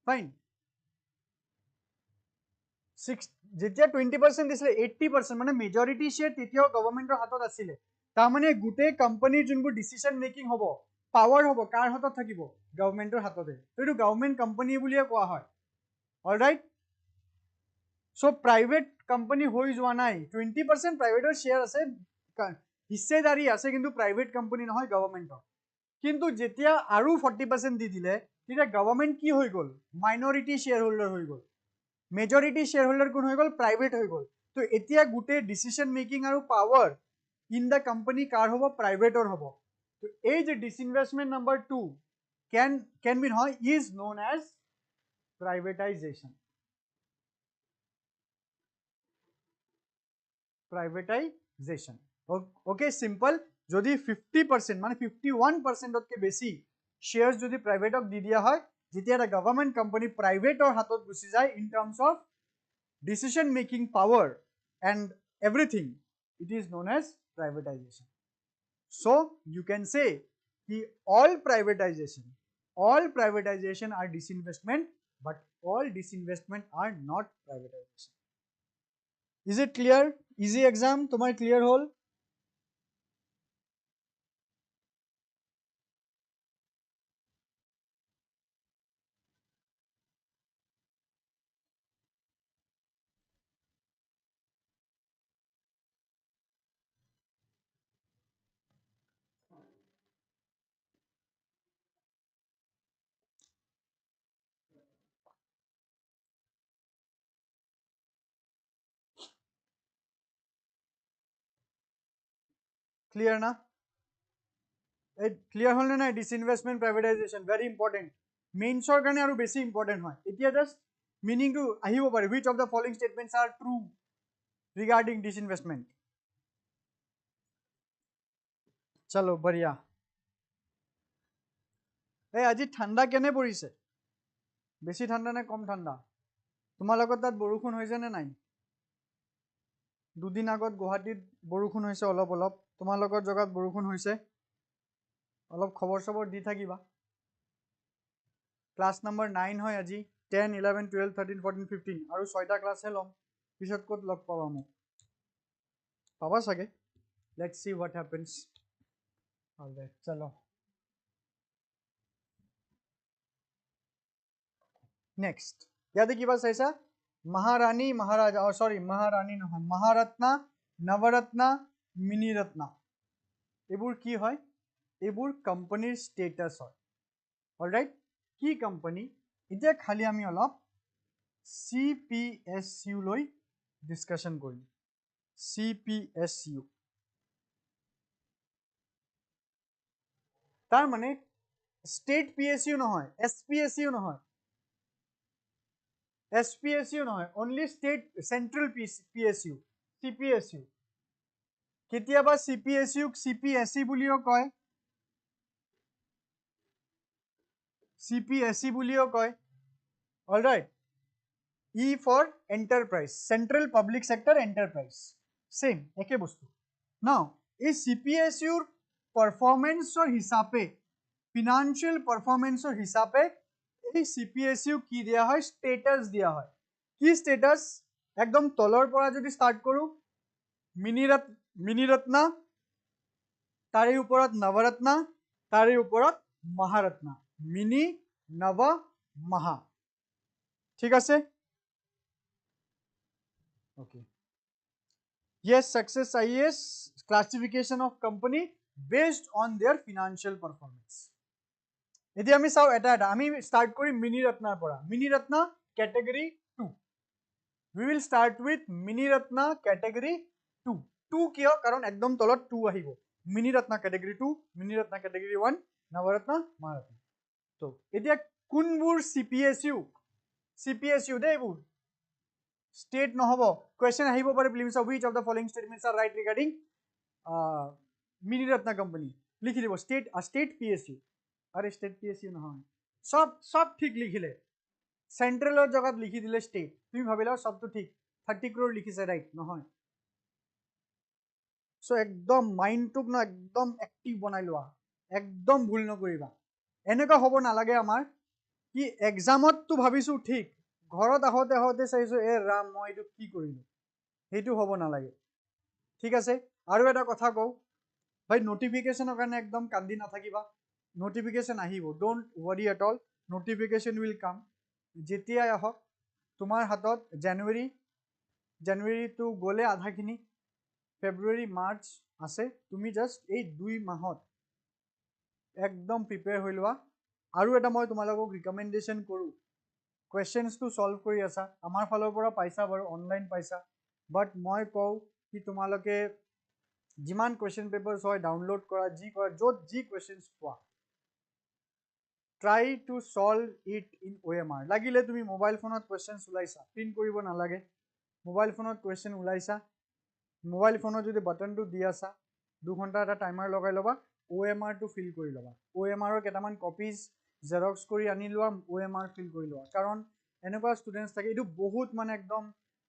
fine. যেতিয়া 20% দিছিলে 80% মানে মেজৰিটি শ্বেয়াৰ তেতিয়াও গভৰ্ণমেণ্টৰ হাতত আছিলে তাৰমানে গোটেই কোম্পানীৰ যোনবোৰ ডিচিশন মেকিং হ'ব পাৱাৰ হ'ব কাৰ হাতত থাকিব গভৰ্ণমেণ্টৰ হাততে এইটো গভৰ্ণমেণ্ট কোম্পানী বুলিয়ে কোৱা হয় all right so private company হৈ যোৱা নাই 20% প্ৰাইভেটৰ শ্বেয়াৰ আছে হিস্সেদাৰী আছে কিন্তু প্ৰাইভেট কোম্পানী নহয় গভৰ্ণমেণ্টৰ কিন্তু যেতিয়া আৰু 40% দি দিলে তেতিয়া গভৰ্ণমেণ্ট কি হৈ গ'ল মাইনৰিটি শ্বেয়াৰ হোল্ডাৰ হৈ গ'ল মেজৰিটি শ্বেয়াৰহোল্ডাৰ কোন হৈ গ'ল প্ৰাইভেট হৈ গ'ল তো এতিয়া গোটেই ডিচিশন মেকিং আৰু পাৱাৰ ইন দ্য কোম্পানী কাৰ হ'ব প্ৰাইভেটৰ হ'ব তো এই যে ডিসইনভেস্টমেন্ট নাম্বাৰ 2 can be নহয় is known as privatization okay simple যদি 50% মানে 51%তকৈ বেছি shares যদি প্ৰাইভেটক দি দিয়া হয় যেতিয়া এটা গভৰ্ণমেণ্ট কোম্পানী প্ৰাইভেটৰ হাতত গুচি যায় in terms of decision making power and everything it is known as privatization so you can say all privatization are disinvestment but all disinvestment are not privatization is it clear easy exam tomar clear hol clear na? Clear hol na? Disinvestment, privatization, very important. Mains or karone aru besi important hoy. Etia just meaning to ahibo pare. Which of the following statements are true regarding disinvestment? Chalo, बढ़िया. এই আজি ঠাণ্ডা কেনে পৰিছে? বেছি ঠাণ্ডা নে কম ঠাণ্ডা? তোমালোকৰ তাত বৰষুণ হৈছে নে নাই? দুদিন আগত গুৱাহাটীত বৰষুণ হৈছে অলপ অলপ. তোমালোকৰ জগাত বৰষুণ হৈছে? অলপ খবৰ খবৰ দি থাকিবা. ক্লাছ নম্বৰ 9 হয় আজি. 10, 11, 12, 13, 14, 15 আৰু 6টা ক্লাছহে ল'ম. পিছত ক'ত লগ পাবা মোক? পাবা চাগে. Let's see what happens. All right, chalo. Next. ইয়াতে কিবা চাইছা? Maharani, Maharaja, oh sorry, Maharani নহয়, Maharatna, Navaratna, Miniratna. এইবোৰ কি হয়? এইবোৰ কোম্পানীৰ ষ্টেটাছ হয়. অলৰাইট, কি কোম্পানী? এতিয়া খালি আমি অলপ CPSU লৈ ডিসকাশন কৰিম. CPSU তাৰ মানে ষ্টেট PSU নহয়, SPSU নহয়. SPSU নহয়, only state central PSU, CPSU. কেতিয়াবা CPSU CPSC বুলিও কয়. CPSC বুলিও কয়. All right. E for enterprise, central public sector enterprise. Same, একে বস্তু. Now, এই CPSU performance or হিসাবে, financial performance or হিসাবে, এই CPSU কি দিয়া হয়? Status দিয়া হয়. কি status? একদম তলৰ পৰা যদি start কৰো, Miniratna, তাৰে ওপৰত Navaratna, তাৰে ওপৰত Maharatna. Mini, Nava, Maha. ঠিক আছে? Okay. Yes, Success IAS classification of company based on their financial performance. Edia ami sao eta ami start kori Miniratna pora. Miniratna category 2. We will start with Miniratna category 2. 2 kiyo karon ekdom tolot 2 ahibo. Miniratna category 2, Miniratna category 1, Navaratna, Maharatna. So edia kunbur CPSU de ebur state নহব. Question আহিব পাৰে prelims of which of the following statements are right regarding Miniratna company. লিখি দিব state PSU. আরে state PSU নহয়. সব ঠিক লিখিলে. সেন্ট্ৰালৰ জগাত লিখি দিলে state. তুমি ভাবিলা সবটো ঠিক. 30 crore লিখিছে right নহয়. সো একদম মাইন্ডটোক না একদম অ্যাক্টিভ বনাই লোৱা. একদম ভুল নকৰিবা. এনেকা হ'ব নালাগে আমাৰ কি এক্সামত তো ভাবিছো ঠিক. ঘৰত আহতে চাইছো এ ৰাম মই এটো কি কৰিলো. হেতু হ'ব নালাগে. ঠিক আছে? আৰু এটা কথা কও. ভাই নোটিফিকেশনৰ কাৰণে একদম কান্দি নাথাকিবা. নোটিফিকেশন আহিব. Don't worry at all. Notification will come. যেতিয়া আহক তোমাৰ হাতত জানুৱাৰী তো গলে আধাখিনি ফেব্ৰুৱাৰী মাৰ্চ আছে. তুমি জাস্ট এই 2 মাহত একদম প্ৰিপেয়াৰ হৈ লোৱা. আৰু এটা মই তোমালোকক ৰিকমেন্ডেশন কৰো. Questions to solve কৰি আছা. আমাৰ ফালৰ পৰা পাইছা বাৰু অনলাইন পাইছা. But মই কও কি তোমালোকে যিমান question papers হয় ডাউনলোড কৰা য'ত যি questions পোৱা. Try to solve it in OMR. লাগিলে তুমি মোবাইল ফোনত questions উলাইছা. প্ৰিন্ট কৰিব নালাগে. মোবাইল ফোনত question উলাইছা. মোবাইল ফোনত যদি বাটনটো দি আছা 2 ঘণ্টা এটা টাইমাৰ লগাই লবা. OMR টো ফিল কৰি লবা. OMR ৰ কেটামান কপিজ জেৰক্স কৰি আনি লোৱা. OMR ফিল কৰি লোৱা. কাৰণ এনেকুৱা ষ্টুডেন্টস থাকে এটো বহুত মানে একদম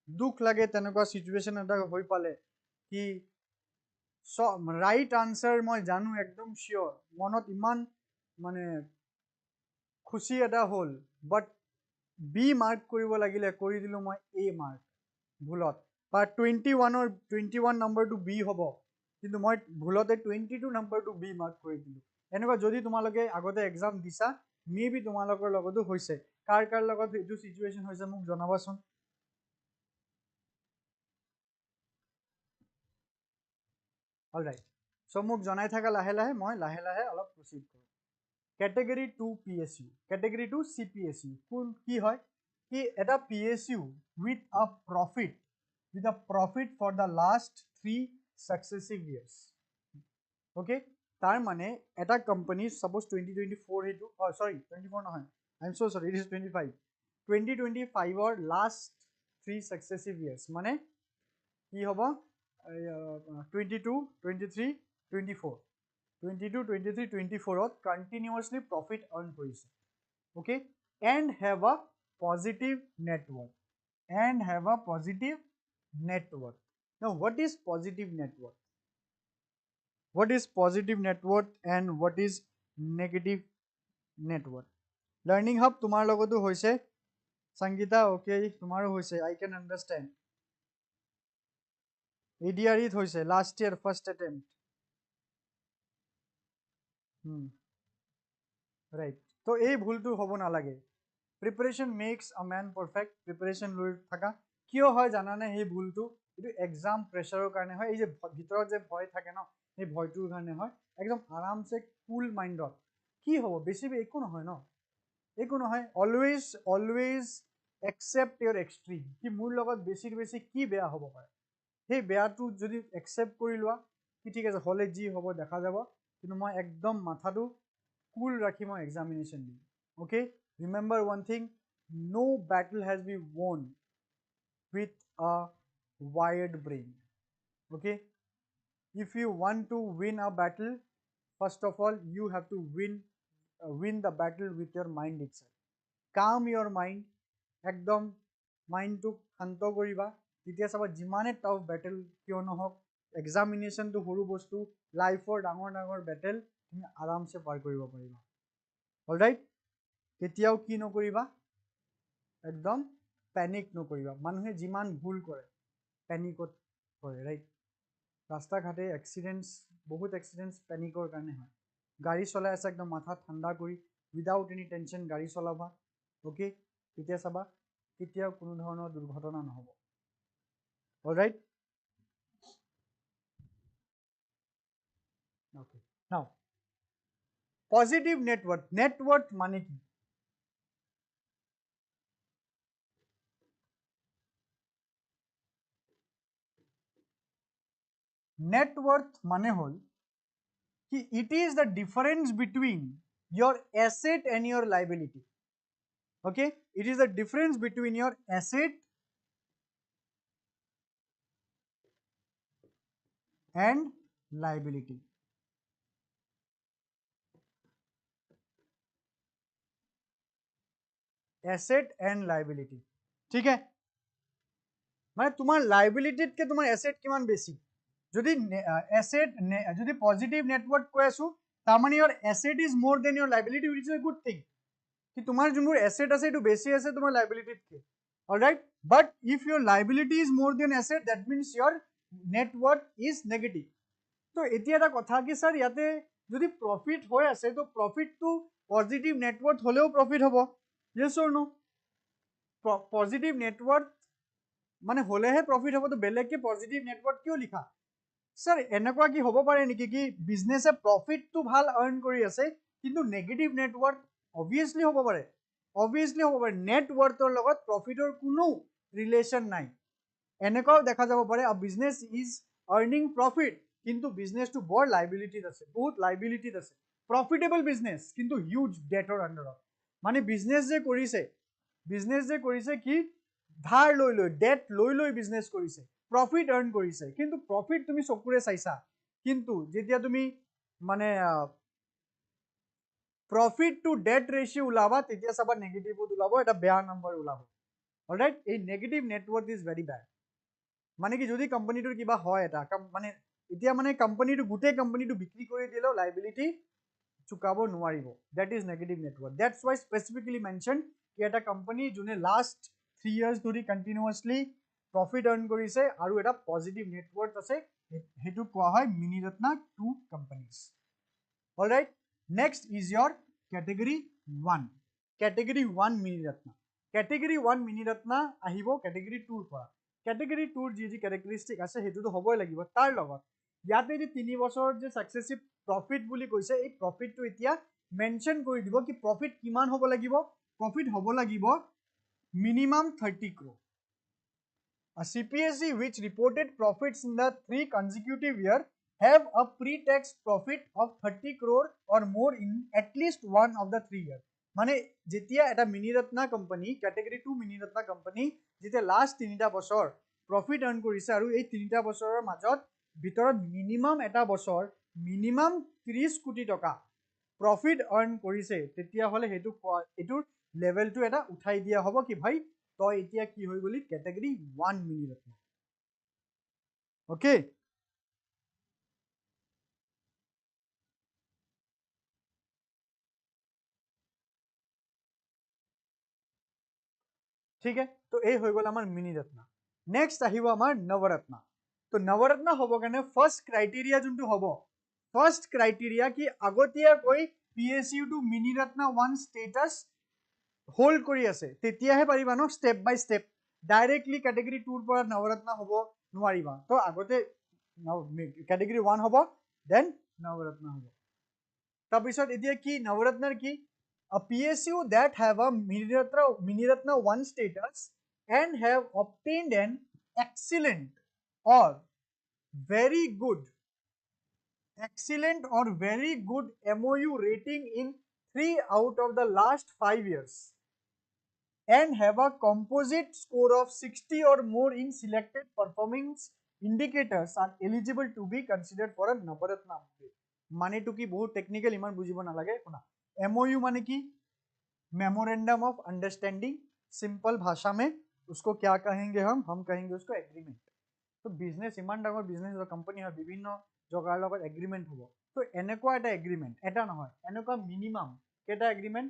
দুখ লাগে তেনেকুৱা সিচুৱেশন এটা হৈ পালে কি ৰাইট আনসাৰ মই জানো একদম শিওৰ মনত ইমান মানে খুশি এটা হল বাট বি মাৰ্ক কৰিব লাগিলে কৰি দিলো মই এ মাৰ্ক ভুলত বা 21 নম্বৰটো বি হ'ব কিন্তু মই ভুলতে 22 নম্বৰটো বি মাৰ্ক কৰি দিলো এনেকুৱা যদি তোমালোকে আগতে এক্সাম দিছা মেবি তোমালোকৰ লগতো হৈছে কাৰ লগত এটো সিচুৱেশন হৈছে মোক জনাবাচোন All right. So মোক জনাই থাকা লাহে লাহে মই লাহে লাহে অলপ proceed কৰো. Category 2 PSU. Category 2 CPSU. কোন কি হয়? কি এটা PSU with a profit for the last 3 successive years. Okay तार माने एटा कंपनी सपोज 2024 हेतु सॉरी 24 নহয় I am so sorry it is 25 2025 और लास्ट 3 सक्सेसिव इयर्स माने কি হ'ব 22 23 24 22 23 24 ত কন্টিনিউয়াসলি প্রফিট আর্ন কৰিছে okay and have a positive net worth now what is positive net worth what is positive net worth and what is negative net worth learning hub তোমার লগতো হইছে Sangeeta okay তোমারও হইছে I can understand ADRE হইছে last year first attempt right তো এই ভুলটো হব না লাগে preparation makes a man perfect preparation লৈ থাকা কিয় হয় জানানে এই ভুলটো এটো এক্সাম প্ৰেছাৰৰ কাৰণে হয় এই যে ভিতৰত যে ভয় থাকে ন এই ভয়টোৰ কাৰণে হয় একদম আৰামসে কুল মাইন্ডত কি হ'ব বেছি একো নহয় ন একো নহয় অলৱেজ accept your extreme কি মোৰ লগত বেছি কি বেয়া হ'ব পাৰে সেই বেয়াটো যদি accept কৰি লোৱা কি ঠিক আছে হলে যি হ'ব দেখা যাব কিন্তু মই একদম মাথাটো কুল ৰাখি মই এক্সামিনেশন দিম okay remember one thing no battle has been won with a wired brain okay if you want to win a battle first of all you have to win the battle with your mind itself calm your mind ekdom mind to শান্ত কৰিবা তেতিয়া সব জিমানে tough battle কিয় নহক examination তো হৰু বস্তু লাইফৰ ডাঙৰ ব্যাটল তুমি আৰামসে পাৰ কৰিব পাৰিবা অলৰাইট কেতিয়াও কি নকৰিবা একদম প্যানিক নকৰিবা মানুহে জিমান ভুল কৰে প্যানিকত কৰে ৰাইট ৰাস্তা ঘাটে অ্যাক্সিডেন্টস বহুত অ্যাক্সিডেন্টস প্যানিকৰ কাৰণে হয় গাড়ী চলাই আছে একদম মাথা ঠান্ডা কৰি উইদাউট এনি টেনশন গাড়ী চলাবা ওকে তেতিয়া চাবা কেতিয়াও কোনো ধৰণৰ দুৰ্ঘটনা নহব অলৰাইট ওকে নাও পজিটিভ নেটওয়ার্থ মানে কি net worth mane hol ki it is the difference between your asset and your liability okay it is the difference between your asset and liability asset and liability ठीक है মানে তোমার লাইবিলিটিত কে তোমার asset কিমান বেশি যদি অ্যাসেট যদি পজিটিভ নেটওয়ার্থ কৈ আছো তার মানে your asset is more than your liability which is a good thing কি তোমার যোনবোৰ asset আছে এটো বেশি আছে তোমার লাইবিলিটিত কে alright but if your liability is more than asset that means your net worth is negative তো এতিয়া এটা কথা কি স্যার ইয়াতে যদি প্রফিট হৈ আছে তো প্রফিট তো পজিটিভ নেট ওয়ার্থ হলেও প্রফিট হ'ব yes or no positive net worth মানে হলেহে প্রফিট হ'ব তো বেলেগকে পজিটিভ নেট ওয়ার্থ কিয় লিখা স্যার এনেকুৱা কি হ'ব পাৰে নেকি কি বিজনেসে প্ৰফিট তো ভাল আৰ্ন কৰি আছে কিন্তু নেগেটিভ নেট ওয়াৰ্থ obviously হ'ব পাৰে নেট ওয়াৰ্থৰ লগত প্ৰফিটৰ কোনো ৰিলেশন নাই এনেকুৱাও দেখা যাব পাৰে আ বিজনেস ইজ আৰ্নিং প্ৰফিট কিন্তু বিজনেস তো বৰ লাইবিলিটিত আছে বহুত লাইবিলিটিত আছে প্ৰফিটেবল বিজনেস কিন্তু হিউজ ডেটৰ আন্ডাৰত মানে বিজনেস যে কৰিছে কি ধাৰ লৈ ডেট লৈ বিজনেস কৰিছে প্ৰফিট আৰ্ন কৰিছে কিন্তু প্ৰফিট তুমি চকুৰে চাইছা কিন্তু যেতিয়া তুমি মানে প্রফিট টু ডেট রেশিও উলাবা তেতিয়া সবা নেগেটিভত উলাব এটা বেয়া নাম্বার উলাব অলরাইট এই negative net worth is very bad মানে কি যদি কোম্পানিটোৰ কিবা হয় এটা মানে এতিয়া মানে কোম্পানিটো গুটে কোম্পানিটো বিক্ৰি কৰি দিলেও লাইবিলিটি চুকাব নোৱাৰিব that is negative net worth that's why specifically mention কি এটা কোম্পানি যোনে লাস্ট 3 ইয়ার্স ধৰি কন্টিনিউয়াসলি প্ৰফিট আৰ্ন কৰিছে আৰু এটা পজিটিভ নেটওয়াৰ্থ আছে হেতু কোৱা হয় Miniratna two companies alright next is your category 1 category 1 miniratna category 1 miniratna ahibo category 2 পৰা category 2 ৰ যি characteristic আছে হেতু তো হবই লাগিব তাৰ লগত ইয়াতে যে 3 বছৰ যে সাকসেসিভ প্ৰফিট বুলি কৈছে এই প্ৰফিট তো এতিয়া মেনশন কৰি দিব কি প্ৰফিট কিমান হ'ব লাগিব প্ৰফিট হ'ব লাগিব minimum 30 crore a CPSE which reported profits in the 3 consecutive year have a pre-tax profit of 30 crore or more in at least one of the 3 years. মানে যেতিয়া এটা মিনিৰত্না কোম্পানী ক্যাটেগৰী 2 মিনিৰত্না কোম্পানী যেতিয়া লাষ্ট 3টা বছৰ প্ৰফিট আৰ্ন কৰিছে আৰু এই 3টা বছৰৰ মাজত ভিতৰত মিনিমাম এটা বছৰ মিনিমাম 30 কোটি টকা প্ৰফিট আৰ্ন কৰিছে তেতিয়া হলে হেতু এটোৰ লেভেলটো এটা উঠাই দিয়া হ'ব কি ভাই তই এতিয়া কি হৈ গলি ক্যাটেগৰী 1 মিনিৰত্না ওকে ठीक है तो ये हो गल आमार मिनी रत्ना नेक्स्ट आहिबो आमार नवरत्ना तो नवरत्ना हबो কাৰণে फर्स्ट क्राइटेरिया जोंटु हबो फर्स्ट क्राइटेरिया कि আগতিয়া কই PSU to mini Ratna 1 status hold কৰি আছে তেতিয়াহে পাৰিবা ন step by step directly category 2 ৰ পৰা নৱৰত্না হ'ব নোৱাৰিবা তো আগতে ক্যাটেগৰী 1 হ'ব দেন নৱৰত্না হ'ব তাৰ পিছত এতিয়া কি নৱৰত্নাৰ কি a PSU that have a Miniratna 1 status and have obtained an excellent or very good MOU rating in 3 out of the last 5 years and have a composite score of 60 or more in selected performance indicators are eligible to be considered for a Navaratna upgrade. माने तो की बहुत technical इमान बुझिबो ना लागे कोना MOU माने की memorandum of understanding simple भाषा में उसको क्या कहेंगे हम कहेंगे उसको एग्रीमेंट तो बिजनेस इमान डाঙर बिजनेस कंपनी है विभिन्न जगार লগত एग्रीमेंट हबो तो एनेको एटा एग्रीमेंट एटा নহয় एनेको मिनिमम केटा एग्रीमेंट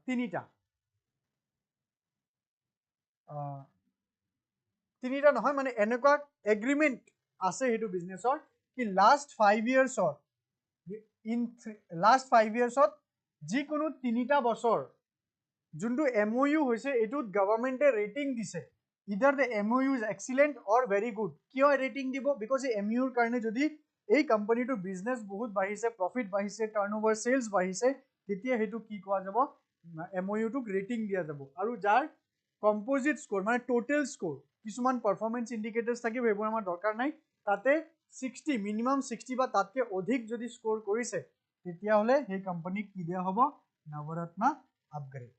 তিনিটা তিনিটা নহয় মানে এনেকুৱা এগ্ৰিমেন্ট আছে হেতু বিজনেছৰ কি লাষ্ট 5 ইয়াৰ্ছৰ ইন লাষ্ট 5 ইয়াৰ্ছত যিকোনো তিনিটা বছৰ যোনটো MOU হৈছে এটুত গভৰ্নমেন্টে ৰেটিং দিছে either the MOU is excellent or very good কিয় ৰেটিং দিব বিকজ এই MOU ৰ কাৰণে যদি এই কোম্পানীটো বিজনেছ বহুত বাঢ়িছে প্ৰফিট বাঢ়িছে টাৰ্নওভাৰ সেলস বাঢ়িছে তেতিয়া হেতু কি কোৱা যাব MOU টুক ৰেটিং দিয়া যাব আৰু যাৰ কম্পোজিট স্কোৰ মানে টোটাল স্কোৰ কিছুমান পাৰফৰমেন্স ইন্ডিকেটৰস থাকিব হেবোৰ আমাৰ দৰকাৰ নাই তাতে 60 মিনিমাম 60 বা তাতকে অধিক যদি স্কোৰ কৰিছে তেতিয়া হলে সেই কোম্পানী কি দিয়া হ'ব Navratna upgrade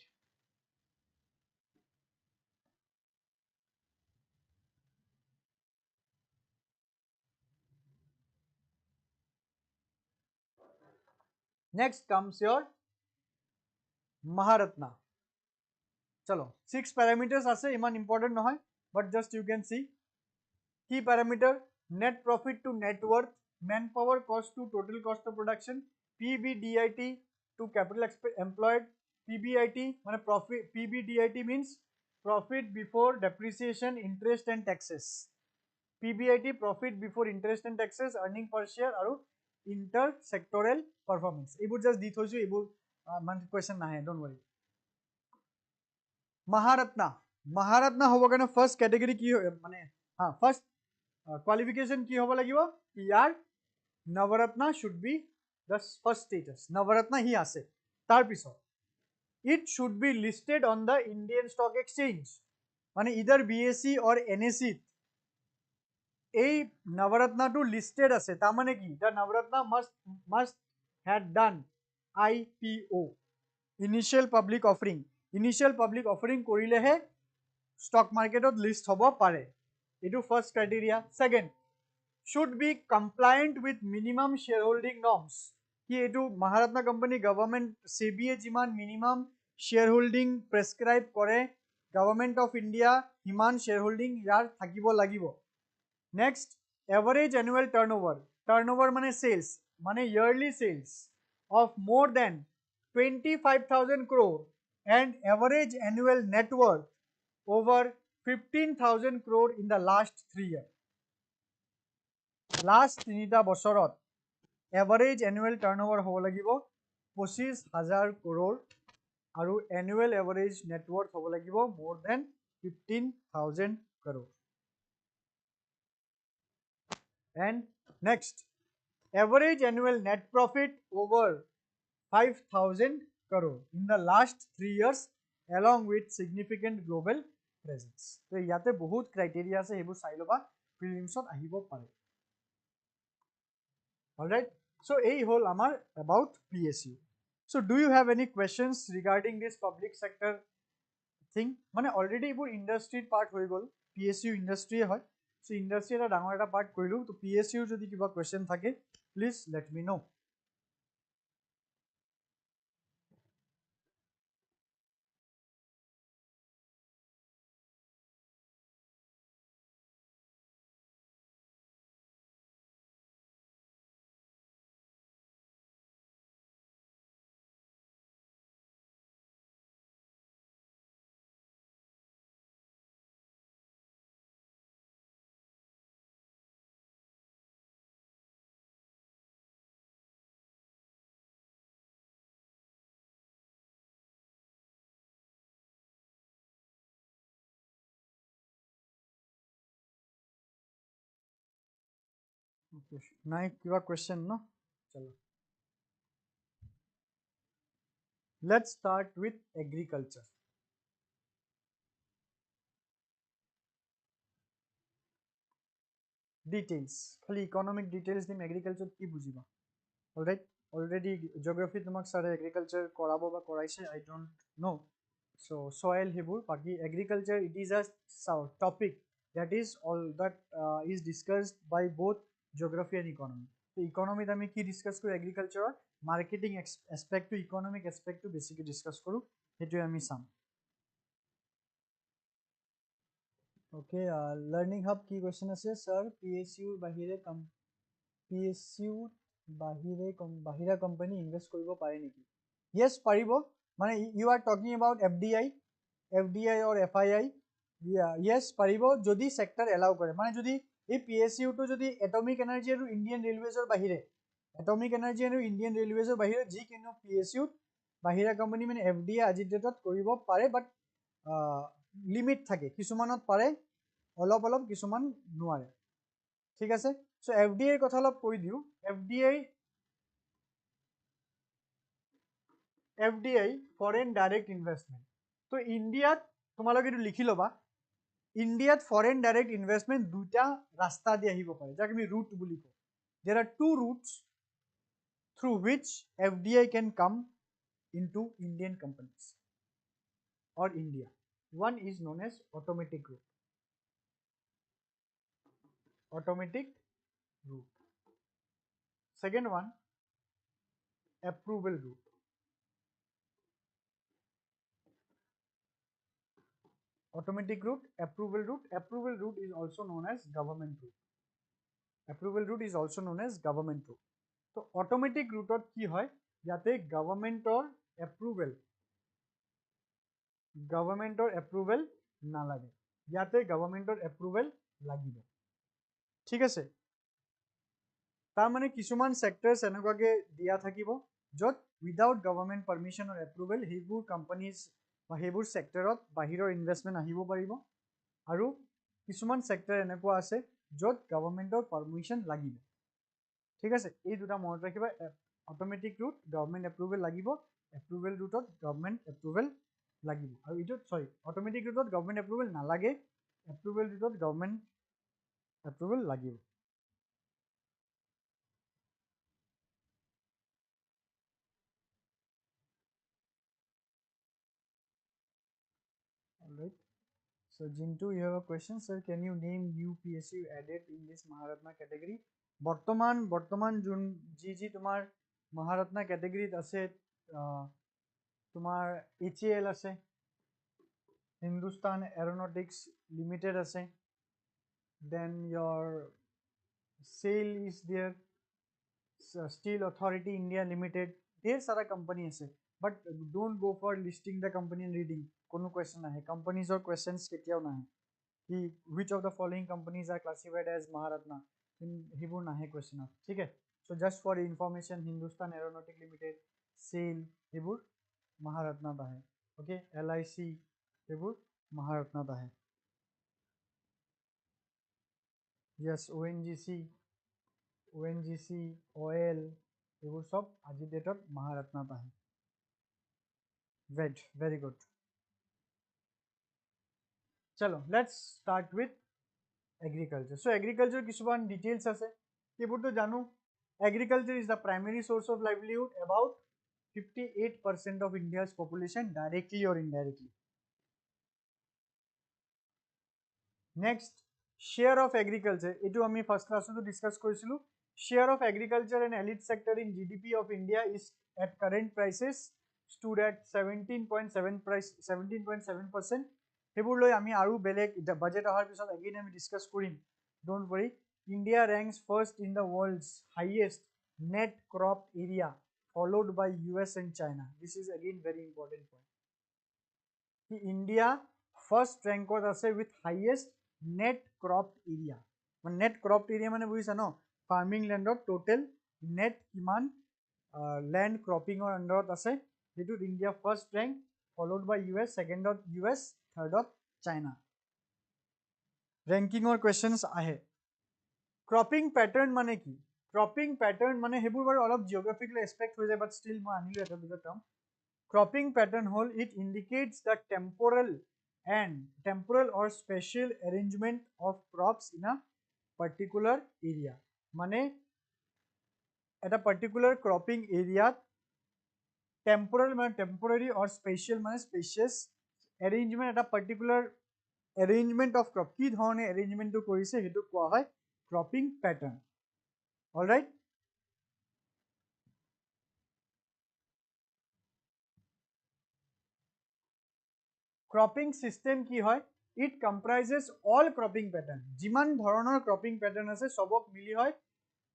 next comes your Maharatna चलो 6 पैरामीटर्स आसे इमान इंपॉर्टेंट নহয় but just you can see key parameter net profit to net worth manpower cost to total cost of production PBDIT to capital employed PBIT মানে profit PBDIT means profit before depreciation interest and taxes PBIT profit before interest and taxes earning per share আৰু inter sectoral performance এইবোৰ just দি থৈছো এইবোৰ মানে question নাহে don't worry Maharatna होबो কাৰণে first ক্যাটেগৰি কি মানে हां ফাৰ্স্ট क्वालिफिकेशन কি হ'ব লাগিব ইয়াৰ Navratna should be the first status Navratna হি আছে তাৰ পিছত it should be listed on the Indian stock exchange মানে either BSE or NSE এই নৱৰত্নাটো লিস্টেড আছে তাৰ মানে কি the নৱৰত্না must had done IPO initial public offering কৰিলেহে stock marketত list হ'ব পাৰে এটো first criteria second should be compliant with minimum shareholding norms কি এটো মহাৰত্না কোম্পানী গভৰ্নমেন্ট সেবিয়ে জিমান মিনিমাম shareholding প্ৰেসক্ৰাইব কৰে government of India Himan shareholding ইয়াৰ থাকিব লাগিব next average annual turnover মানে sales মানে yearly sales of more than 25,000 crore and average annual net worth over 15,000 crore in the last 3 years last 3টা বছৰত average annual turnover হ'ব লাগিব 25,000 crore আৰু annual average net worth হ'ব লাগিব more than 15,000 crore and next average annual net profit over 5,000 crore in the last 3 years along with significant global presence তো ইয়াতে বহুত ক্রাইটেরিয়া আছে হেবু চাই লবা প্ৰিলিমছত আহিব পাৰে Alright, so এই হল আমার about PSU. So do you have any questions regarding this public sector thing? মানে already এইবোৰ ইন্ডাষ্ট্ৰিৰ পাৰ্ট হৈ গ'ল, PSU ইন্ডাষ্ট্ৰিয়ে হয়, so ইন্ডাষ্ট্ৰি এটা ডাঙৰ এটা পাৰ্ট কৰিলোঁ, তো PSU যদি কিবা question থাকে please let me know. Okay. নাই কিবা question ন? চলো. Let's start with agriculture. Details. খালি economic details দিম, agriculture কি বুজিবা? Alright, already geography তোমাক sare agriculture কৰাব বা কৰাইছে, I don't know. So soil hebur baki agriculture, it is a topic that is all that is discussed by both geography and economy. So economy আমি কি discuss কৰো, agriculture marketing aspect to economic aspect to basically discuss কৰো, হেতুই আমি চাম. Okay, learning hub কি question আছে sir, PSU বাহিৰে PSU বাহিৰা কোম্পানী ইনভেষ্ট কৰিব পাৰে নেকি? Yes, পাৰিব. মানে you are talking about FDI or FII. Yes, পাৰিব যদি sector allow কৰে, মানে যদি এই PSU টো যদি atomic energy আৰু Indian Railways ৰ বাহিৰে, atomic energy আৰু Indian Railways ৰ বাহিৰে যি কোনো PSU বাহিৰা কোম্পানী মানে FDI আজিৰ ডেটত কৰিব পাৰে, বাট লিমিট থাকে, কিছুমানত পাৰে অলপ অলপ, কিছুমান নোৱাৰে, ঠিক আছে. সো FDI কথা অলপ কৈ দিওঁ. FDI foreign direct investment. তো ইণ্ডিয়াত তোমালোকে এইটো লিখি ল'বা, ইণ্ডিয়াত ফৰেন ডাইৰেক্ট ইনভেষ্টমেণ্ট দুটা ৰাস্তা দি আহিব পাৰে, যাক আমি ৰুট বুলি কওঁ. There are two routes through which FDI can come into Indian companies or India. One is known as automatic route. Second one, approval route. Automatic route, approval route. Approval route is also known as government route. So automatic route কি হয়, ইয়াতে গভৰ্ণমেণ্টৰ approval নালাগে, ইয়াতে গভৰ্ণমেণ্টৰ approval লাগিব, ঠিক আছে. তাৰ মানে কিছুমান সেক্টৰছ এনেকুৱাকে দিয়া থাকিব য'ত উইদাউট গভৰ্ণমেণ্ট পাৰমিশ্যন অৰ এপ্ৰুভেল সেইবোৰ কোম্পানীজ বা সেইবোৰ সেক্টৰত বাহিৰৰ ইনভেষ্টমেণ্ট আহিব পাৰিব, আৰু কিছুমান সেক্টৰ এনেকুৱা আছে য'ত গভৰ্ণমেণ্টৰ পাৰমিশ্যন লাগিব, ঠিক আছে. এই দুটা মনত ৰাখিবা, অট'মেটিক ৰুট গভৰ্ণমেণ্ট এপ্ৰুভেল লাগিব, এপ্ৰুভেল ৰুটত গভৰ্ণমেণ্ট এপ্ৰুভেল লাগিব, আৰু এইটোত অট'মেটিক ৰুটত গভৰ্ণমেণ্ট এপ্ৰুভেল নালাগে, এপ্ৰুভেল ৰুটত গভৰ্ণমেণ্ট এপ্ৰুভেল লাগিব. Alright. So Jintu, you have a question, sir. Can you name new PSU added in this Maharatna category? বৰ্তমান যোন যি তোমাৰ মহাৰত্না কেটেগৰীত আছে, তোমাৰ HAL আছে, হিন্দুস্তান এৰোনটিক্স লিমিটেড আছে, then your SAIL is there, Steel Authority India Limited, ढेर सारा कंपनी আছে, but don't go for listing the company and reading. কোনো question নাহে, companies or questions কেতিয়াও নাহে কি which of the following companies are classified as Maharatna, সেইবোৰ নাহে questionত, ঠিক আছে. So just for information, Hindustan Aeronautic Limited, SAIL সেইবোৰ Maharatnat আহে, okay. LIC সেইবোৰ Maharatnat আহে. Yes, ONGC, OIL এইবোৰ সব আজিৰ ডেটত Maharatnat আহে. Very good. চলো, let's start with agriculture. So agriculture কিছুমান details আছে, সেইবোৰতো জানো, Agriculture is the primary source of livelihood. About 58% of India's population, directly or indirectly. Next, share of agriculture. Etu ami first class to discuss korisilu. Share of agriculture and elite sector in GDP of India is at current prices stood at 17.7%. Hebur loi ami aru belek budget ahar pisot again ami discuss korim. Don't worry. India ranks first in the world's highest net cropped area, followed by US and China. This is again very important point. India first rank with highest net cropped area. Net cropped area mane buhisa no, farming land total net kiman land cropping or under ase. India first rank, followed by US, second of US, third of China. Ranking or questions ahe. Cropping pattern mane ki? Cropping pattern mane hebur bar all of geographical aspect hoye jay, but still mo anilu eta duta term. Cropping pattern whole, it indicates the temporal or spatial arrangement of crops in a particular area. Mane at a particular cropping area, temporal mane temporary or spatial mane spacious arrangement at a particular arrangement of crop. Ki dhorone arrangement to korise hetu koa hoy cropping pattern. All right. Cropping system ki hoy? It comprises all cropping pattern. Jiman dhoroner cropping pattern ase sobok mili hoy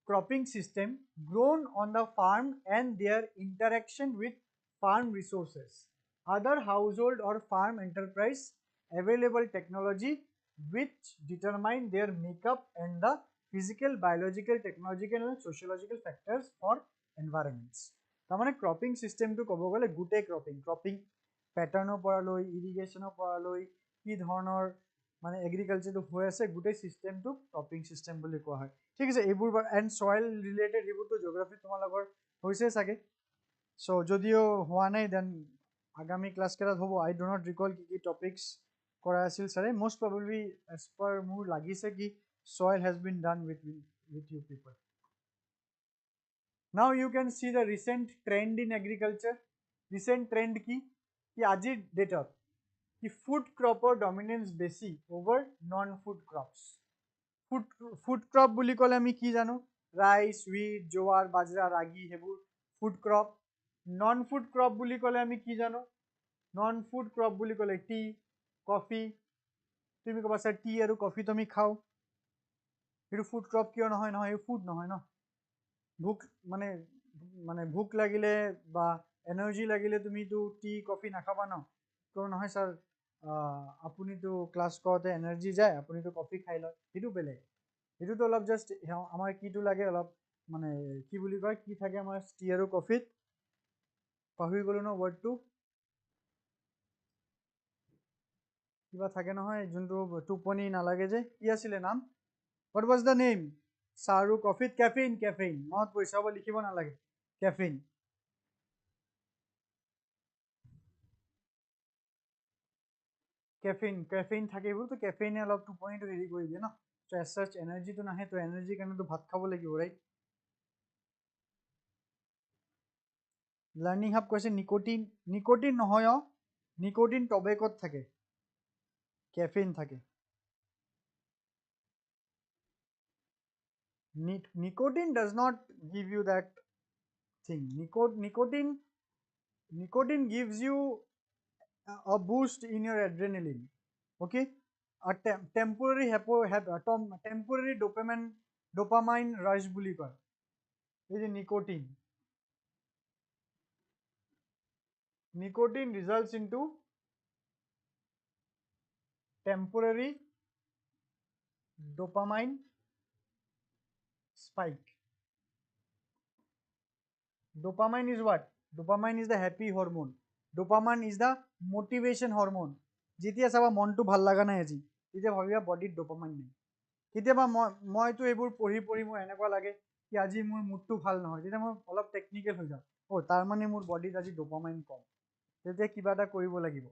cropping system grown on the farm and their interaction with farm resources, other household or farm enterprise, available technology which determine their makeup, and the physical, biological, technological and sociological factors for environments. Tamane cropping system to kobo gole gute cropping pattern পৰা লৈ irrigation পৰা লৈ কি ধৰণৰ মানে agriculture হৈ আছে গুটেই সিস্টেমটো cropping system বুলি কোৱা হয় ঠিক আছে এইবোৰ এন্ড সয়েল ৰিলেটেড এইবোৰটো জিওগ্ৰাফি তোমালোকৰ হৈছে সাগে সো যদিও হোৱা নাই দেন আগামী ক্লাস কেটাত হ'ব আই ডু নট ৰিকল কি টপিকস কৰা আছিল সাৰে মোস্ট প্ৰবাবলি এজ পাৰ মোৰ লাগিছে কি soil has been done with you people. Now you can see the recent trend in agriculture. Recent trend ki আজিৰ ডেটত কি ফুড ক্ৰপৰ ডমিনেন্স বেছি over non food crops food crop বুলি ক'লে আমি কি জানো ৰাইস হুইট জোৱাৰ বাজৰা ৰাগি হেবুৰ food crop non food crop বুলি ক'লে আমি কি জানো নন ফুড ক্ৰপ বুলি ক'লে টি কফি তুমি ক'বা স্যাৰ টি আৰু কফি তুমি খাও এটো ফুড ক্ৰপ কিয় নহয় নহয় এই ফুড নহয় ন ভুক মানে ভুক লাগিলে বা এনার্জি লাগিলে তুমি তো টি কফি নাখাবা না তো নহয় স্যার আপুনি তো ক্লাস করতে এনার্জি যায় আপুনি তো কফি খাই লয় এটো বেলে এটো তো অলপ জাস্ট আমার কিটো লাগে অলপ মানে কি বুলি কয় কি থাকে আমার টি আৰু কফিত পাহৰি গলো ন ওয়ার্ডটো কিবা থাকে নহয় যোনটো টুপনি নালাগে যে কি আছিল নাম what was the name সাৰু কফিত caffeine মত পইচা হ'ব লিখিব নালাগে caffeine caffeine থাকে এইবোৰ তো caffeine অলপ টোপনিটো হেৰি কৰি দিয়ে ন সো এজ সাচ এনাৰ্জি তো নাহে তো এনাৰ্জি কাৰণে তো ভাত খাব লাগিব ৰাইট লার্নিং হাব কৈছে নিকোটিন নহয় নিকোটিন টবেকত থাকে caffeine থাকে nicotine does not give you that thing nicotine gives you a boost in your adrenaline okay a temporary temporary dopamine rush বুলি কয় এই যে nicotine results into temporary dopamine spike. Dopamine is what? Dopamine is the happy hormone. Dopamine is the motivation hormone. যেতিয়া চাবা মনটো ভাল লাগা নাই আজি তেতিয়া ভাবিবা বডিত ডোপামাইন নাই কেতিয়াবা মইতো এইবোৰ পঢ়ি মোৰ এনেকুৱা লাগে কি আজি মোৰ মুডটো ভাল নহয় যেতিয়া মই অলপ টেকনিক্যাল হৈ যাওঁ ও তাৰ মানে মোৰ বডিত আজি ডোপামাইন কম তেতিয়া কিবা এটা কৰিব লাগিব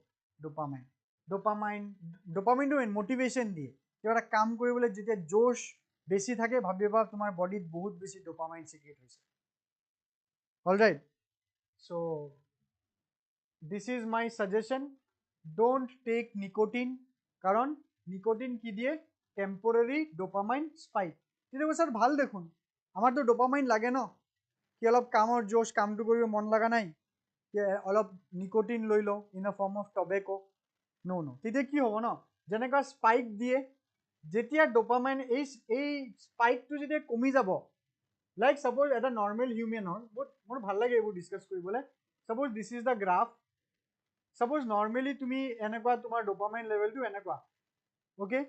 ডোপামাইনটো মোটিভেশ্যন দিয়ে কিবা এটা কাম কৰিবলৈ যেতিয়া জোশ বেছি থাকে ভাবিবা তোমাৰ বডিত বহুত বেছি ডোপামাইন সিক্ৰেট হৈছে alright so this is my suggestion don't take nicotine karon nicotine ki diye temporary dopamine spike কিন্তু স্যার ভাল দেখুন আমার তো ডোপামাইন লাগে না কি অলপ কামৰ জোশ কামটো কৰিব মন লাগা নাই কি অলপ নিকোটিন লৈ লও ইন আ ফর্ম অফ টবেকো নো নো তেতিয়া কি হ'ব ন যেনেকা স্পাইক দিয়ে যেতিয়া ডোপামাইন এই স্পাইকটো যেতিয়া কমি যাব লাইক সাপোজ এটা নর্মাল হিউম্যানৰ মোৰ ভাল লাগে এইবোৰ ডিসকাস কৰিবলৈ suppose this is the graph suppose normally তুমি এনেকুৱা তোমাৰ ডোপামাইন লেভেলটো এনেকুৱা ওকে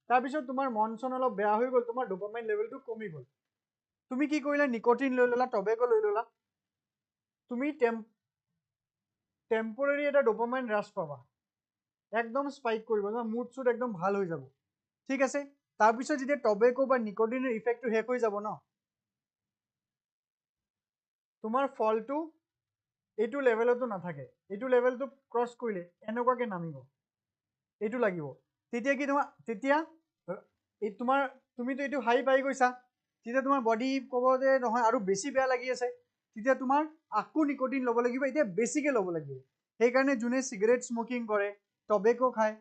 তাৰপিছত তোমাৰ মন চন অলপ বেয়া হৈ গ'ল তোমাৰ ডোপামাইন লেভেলটো কমি গ'ল তুমি কি কৰিলা নিকোটিন লৈ ললা টবেকো লৈ ললা তুমি টেম্পোৰাৰি এটা ডোপামাইন হ্ৰাস পাবা একদম স্পাইক কৰিব না মুড সুড একদম ভাল হৈ যাব ঠিক আছে তাৰপিছত যেতিয়া টবেকো বা নিকোটিনৰ ইফেক্টটো শেষ হৈ যাব ন তোমাৰ ফলটো এইটো লেভেলতো নাথাকে এইটো লেভেলটো ক্ৰস কৰিলে এনেকুৱাকে নামিব এইটো লাগিব তেতিয়া কি তোমাৰ তেতিয়া এই তোমাৰ তুমিতো এইটো হাই পাই গৈছা তেতিয়া তোমাৰ বডি ক'ব যে নহয় আৰু বেছি বেয়া লাগি আছে তেতিয়া তোমাৰ আকু নিকোটিন ল'ব লাগিব এতিয়া বেছিকে ল'ব লাগিব সেইকাৰণে যোনে সিগাৰেট স্মোকিং কৰে টবেকো খায়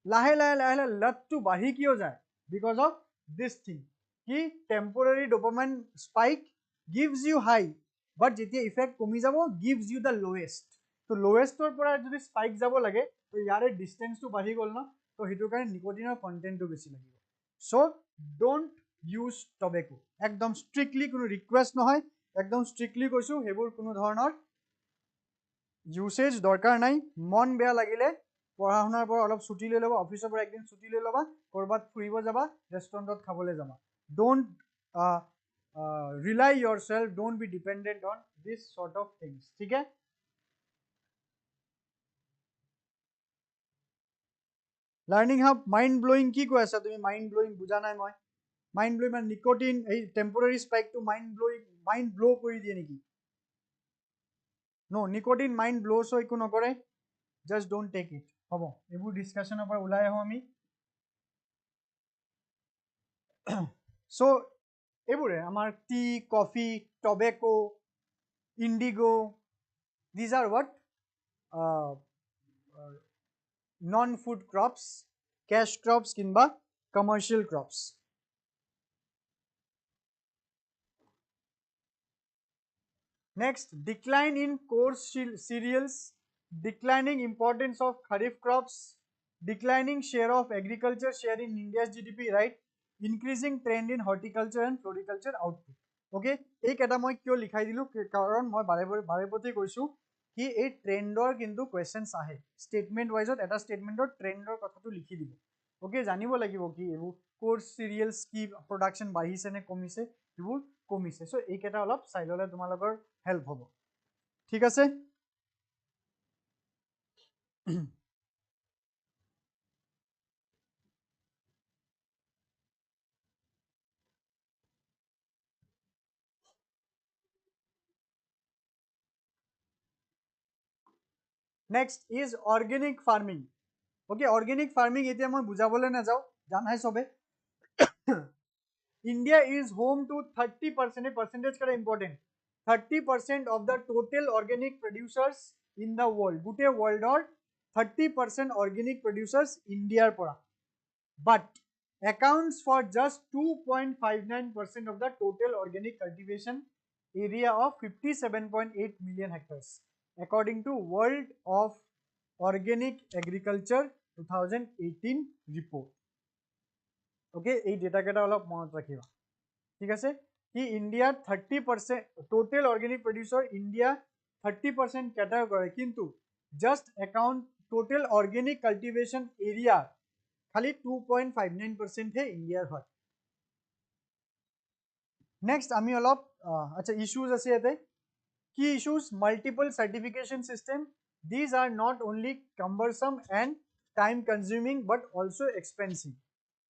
লাহে লাহে লাহে লাহে লতটো বাঢ়ি কিয় যায় বিকজ অফ দিস থিং কি temporary dopamine spike gives you high but যেতিয়া ইফেক্ট কমি যাব gives you the lowest তো লোৱেষ্টৰ পৰা যদি স্পাইক যাব লাগে তো ইয়াৰে ডিসটেন্সটো বাঢ়ি গ'ল না তো হেতু কাৰণে নিকোটিনৰ কন্টেন্টটো বেছি লাগিব সো ডোন্ট ইউজ টবেকো একদম স্ট্ৰিক্টলি কোনো ৰিকুৱেষ্ট নহয় একদম স্ট্ৰিক্টলি কৈছো হেবোৰ কোনো ধৰণৰ ইউসেজ দৰকাৰ নাই মন বেয়া লাগিলে পঢ়া শুনাৰ পৰা অলপ ছুটি লৈ ল'বা অফিচৰ পৰা একদিন ছুটি লৈ ল'বা কৰবাত ফুৰিব যাবা ৰেষ্টুৰেণ্টত খাবলৈ যাবা don't rely yourself don't be dependent on this sort of things ठीक है লার্নিং হাব মাইন্ড ব্লোইং কি কৈ আছা তুমি মাইন্ড ব্লোইং বুজা নাই মই মাইন্ড ব্লোইং মানে নিকোটিন এই temporary spike to mind blow কৰি দিয়ে নেকি নো নিকোটিন মাইন্ড ব্লোস একো নকৰে জাস্ট ডোন্ট টেক ইট হ'ব এইবোৰ ডিসকাশনৰ পৰা ওলাই আহো আমি সো এইবোৰে আমাৰ tea coffee tobacco indigo these are what non-food crops cash crops kinba commercial crops next decline in coarse cereals declining importance of kharif crops declining share of agriculture share in India's GDP right increasing trend in horticulture and floriculture output okay এই কেটা মই কিয় লিখাই দিলো কাৰণ মই বাৰে প্ৰতি কৈছো কি এই ট্ৰেন্ডৰ কিন্তু কোৱেশ্চনছ আহে স্টেটমেন্ট ওয়াইজত এটা স্টেটমেন্টৰ ট্ৰেন্ডৰ কথাটো লিখি দিব ওকে জানিব লাগিব কি এবোৰ কোৰ্স সিৰিয়েলছ কি প্ৰডাকশন বাঢ়িছে নে কমিছে এবোৰ কমিছে সো এই কেটা অলপ চাইললে তোমালোকৰ হেল্প হ'ব ঠিক আছে next is organic farming okay organic farming এতিয়া মই বুজাবলৈ না যাও জানাই সবে India is home to 30% percentage kada important 30% of the total organic producers in the world gute world or 30% organic producers India pora but accounts for just 2.59% of the total organic cultivation area of 57.8 million hectares according to World of Organic Agriculture 2018 report okay এই data কেটা অলপ মনত ৰাখিবা ঠিক আছে কি India 30% total organic producer India 30% cater করে কিন্তু just account total organic cultivation area খালি 2.59% হে ইন্ডিয়ার হয় নেক্সট আমি অলপ আচ্ছা ইস্যুজ আছে ইয়াতে কি issues multiple certification system these are not only cumbersome and time consuming but also expensive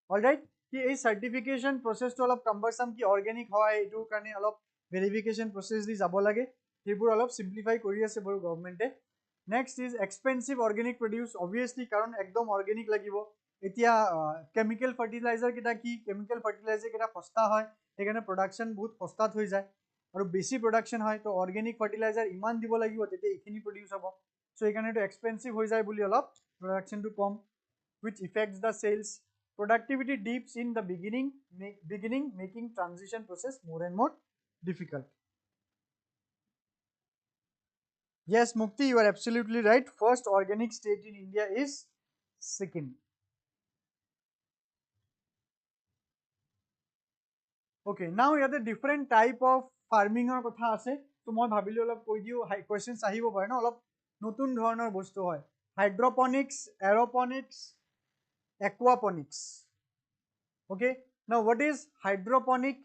all right কি এই সার্টিফিকেশন প্রসেসটো অলপ কাম্বাৰসাম কি অৰ্গেনিক হয় এটো কাৰণে অলপ ভেৰিফিকেশন প্ৰসেস দি যাব লাগে সেইবোৰ অলপ সিম্পলিফাই কৰি আছে বৰ গভৰ্নমেন্টে next is expensive organic produce obviously কাৰণ একদম অৰ্গেনিক লাগিব এতিয়া কেমিকেল ফাৰ্টিলাইজাৰ কিটা কি কেমিকেল ফাৰ্টিলাইজাৰ কিটা সস্তা হয় সেইকাৰণে প্ৰডাকশ্যন বহুত সস্তাত হৈ যায় আৰু বেছি প্ৰডাকশ্যন হয় তো অৰ্গেনিক ফাৰ্টিলাইজাৰ ইমান দিব লাগিব তেতিয়া এইখিনি প্ৰডিউচ হ'ব চ' সেইকাৰণে এইটো এক্সপেঞ্চিভ হৈ যায় বুলি অলপ প্ৰডাকশ্যনটো কম which affects the sales. Productivity dips in the beginning, making transition process more and more difficult. Yes, Mukti, you are absolutely right. First organic state in India is Sikkim. Okay, now here the different type of farming or kotha ase. So moi bhabilo olop koi diu questions ahibo pare na olop notun dhoroner bostu hoy. Hydroponics, aeroponics, aquaponics. Okay, now what is hydroponic?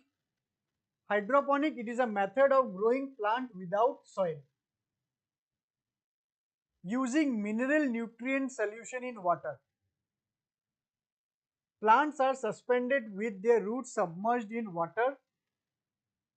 Hydroponic, it is a method of growing plant without soil using mineral nutrient solution in water. Plants are suspended with their roots submerged in water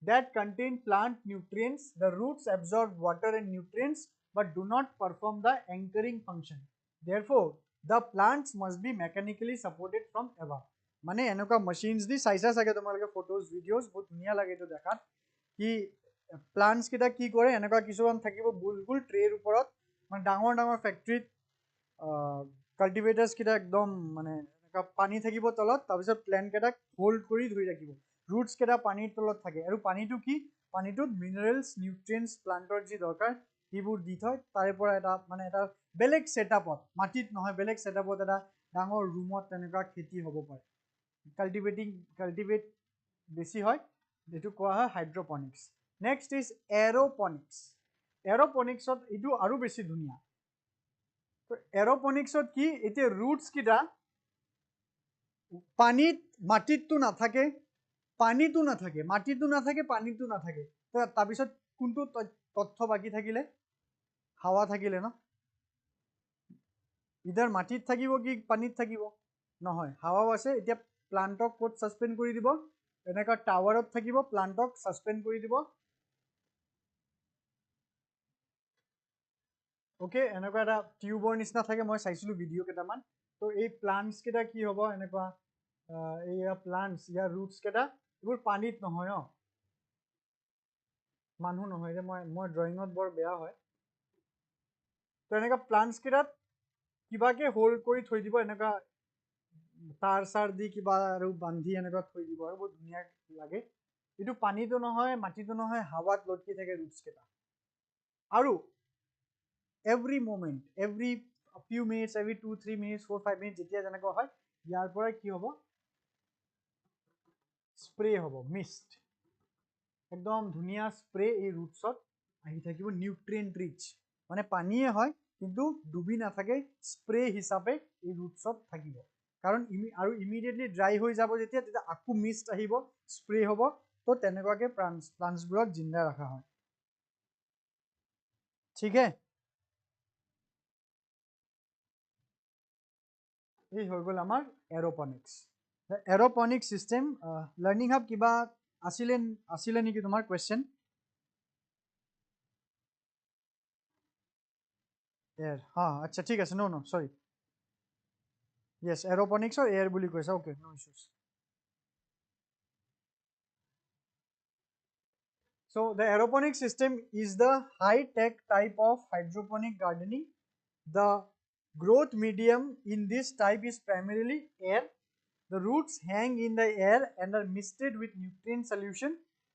that contain plant nutrients. The roots absorb water and nutrients but do not perform the anchoring function. Therefore, the plants must be mechanically supported from above. মানে এনেকুৱা machines দি চাইছা চাগে তোমালোকে photos videos বহুত ধুনীয়া লাগে এইটো দেখাত কি plants কিটা কি কৰে এনেকুৱা কিছুমান থাকিব গোল গোল ট্ৰেৰ ওপৰত মানে ডাঙৰ ডাঙৰ ফেক্টৰীত কাল্টিভেটাৰ্ছ কিটা একদম মানে এনেকুৱা পানী থাকিব তলত তাৰপিছত প্লেণ্ট কেইটাক হোল্ড কৰি ধৰি ৰাখিব ৰুটছ কেইটা পানীৰ তলত থাকে আৰু পানীটো কি পানীটোত মিনাৰেলছ নিউট্ৰিয়েণ্টছ প্লান্টৰ যি দৰকাৰ সেইবোৰ দি থয় তাৰে পৰা এটা মানে এটা বেলেগ ছেটআপত মাটিত নহয় বেলেগ ছেটআপত এটা ডাঙৰ ৰুমত তেনেকুৱা খেতি হ'ব পাৰে কাল্টিভেট বেছি হয় যেটো কোৱা হয় হাইড্ৰোপনিক্স নেক্সট ইজ এৰোপনিক্স এৰোপনিক্সত এইটো আৰু বেছি ধুনীয়া তো এৰোপনিক্সত কি এতিয়া ৰুটছ কিটা পানীত মাটিতটো নাথাকে পানীটো নাথাকে মাটিটো নাথাকে পানীটো নাথাকে তো তাৰপিছত কোনটো তথ্য বাকি থাকিলে হাৱা থাকিলে ন ইদাৰ মাটিত থাকিব কি পানীত থাকিব নহয় হাৱাও আছে এতিয়া প্লান্টক কোট সাসপেন্ড কৰি দিব এনেকা টাৱাৰত থাকিব প্লান্টক সাসপেন্ড কৰি দিব ওকে এনেকা এটা টিউবৰ নিচিনা থাকে মই চাইছিলো ভিডিও কেটামান তো এই প্লান্টস কেটা কি হ'ব এনেকা এইয়া প্লান্টস ইয়াৰ ৰুটস কেটা এইবোৰ পানীত নহয় মানুহ নহয় যে মই ড্ৰয়িঙত বৰ বেয়া হয় তো এনেকা প্লান্টস কেটাত কিবাকে হোল্ড কৰি থৈ দিব এনেকা তাৰ সাৰ দি কিবা আৰু বান্ধি এনেকা থৈ দিব আৰু বহুত ধুনীয়া লাগে এইটো পানীটো নহয় মাটিটো নহয় হাৱাত লটকি থাকে ৰুটস কেটা আৰু every moment every few minutes every 2-3 minutes 4-5 minutes যেতিয়া যেনেকা হয় ইয়াৰ পৰা কি হ'ব স্প্ৰে হ'ব মিষ্ট একদম ধুনীয়া স্প্ৰে এই ৰুটছত আহি থাকিব নিউট্ৰিয়েন্ট ৰিচ মানে পানীয়ে হয় কিন্তু ডুবি নাথাকে স্প্ৰে হিচাপে এই ৰুটছত থাকিব কাৰণ আৰু ইমিডিয়েটলি ড্ৰাই হৈ যাব যেতিয়া তেতিয়া আকু মিষ্ট আহিব স্প্ৰে হ'ব তো তেনেকুৱাকে প্লান্টছবোৰক জিন্দা ৰখা হয় ঠিক আছে এই হৈ গ'ল আমাৰ এৰোপনিক্স এৰোপনিক সিস্টেম লাৰ্নিং হাব কিবা আছিলে নেকি তোমাৰ কোৱেশ্চন এয়াৰ আচ্ছা ঠিক আছে নো সৰি yes aeroponics or air বুলি কৈছা okay no issues so the aeroponic system is the high tech type of hydroponic gardening the growth medium in this type is primarily air the roots hang in the air and are misted with nutrient solution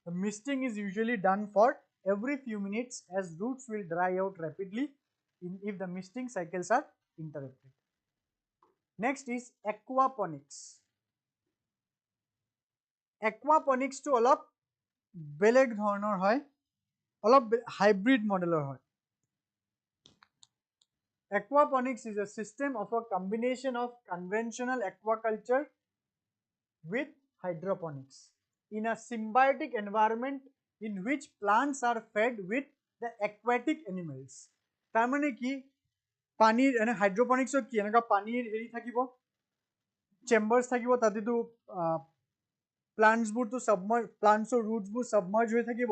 the misting is usually done for every few minutes as roots will dry out rapidly if the misting cycles are interrupted next is aquaponics aquaponics to অলপ বেলেগ ধৰণৰ হয় অলপ hybrid মডেলৰ হয় aquaponics is a system of a combination of conventional aquaculture with hydroponics in a symbiotic environment in which plants are fed with the aquatic animals তাৰমানে কি পানীৰ এনে হাইড্ৰোপনিক্সত কি এনেকা পানীৰ হেৰি থাকিব চেম্বাৰ্স থাকিব তাতেতো প্লান্টছবোৰ তো সাবমাৰ্জ প্লান্টছৰ ৰুটছবোৰ সাবমাৰ্জ হৈ থাকিব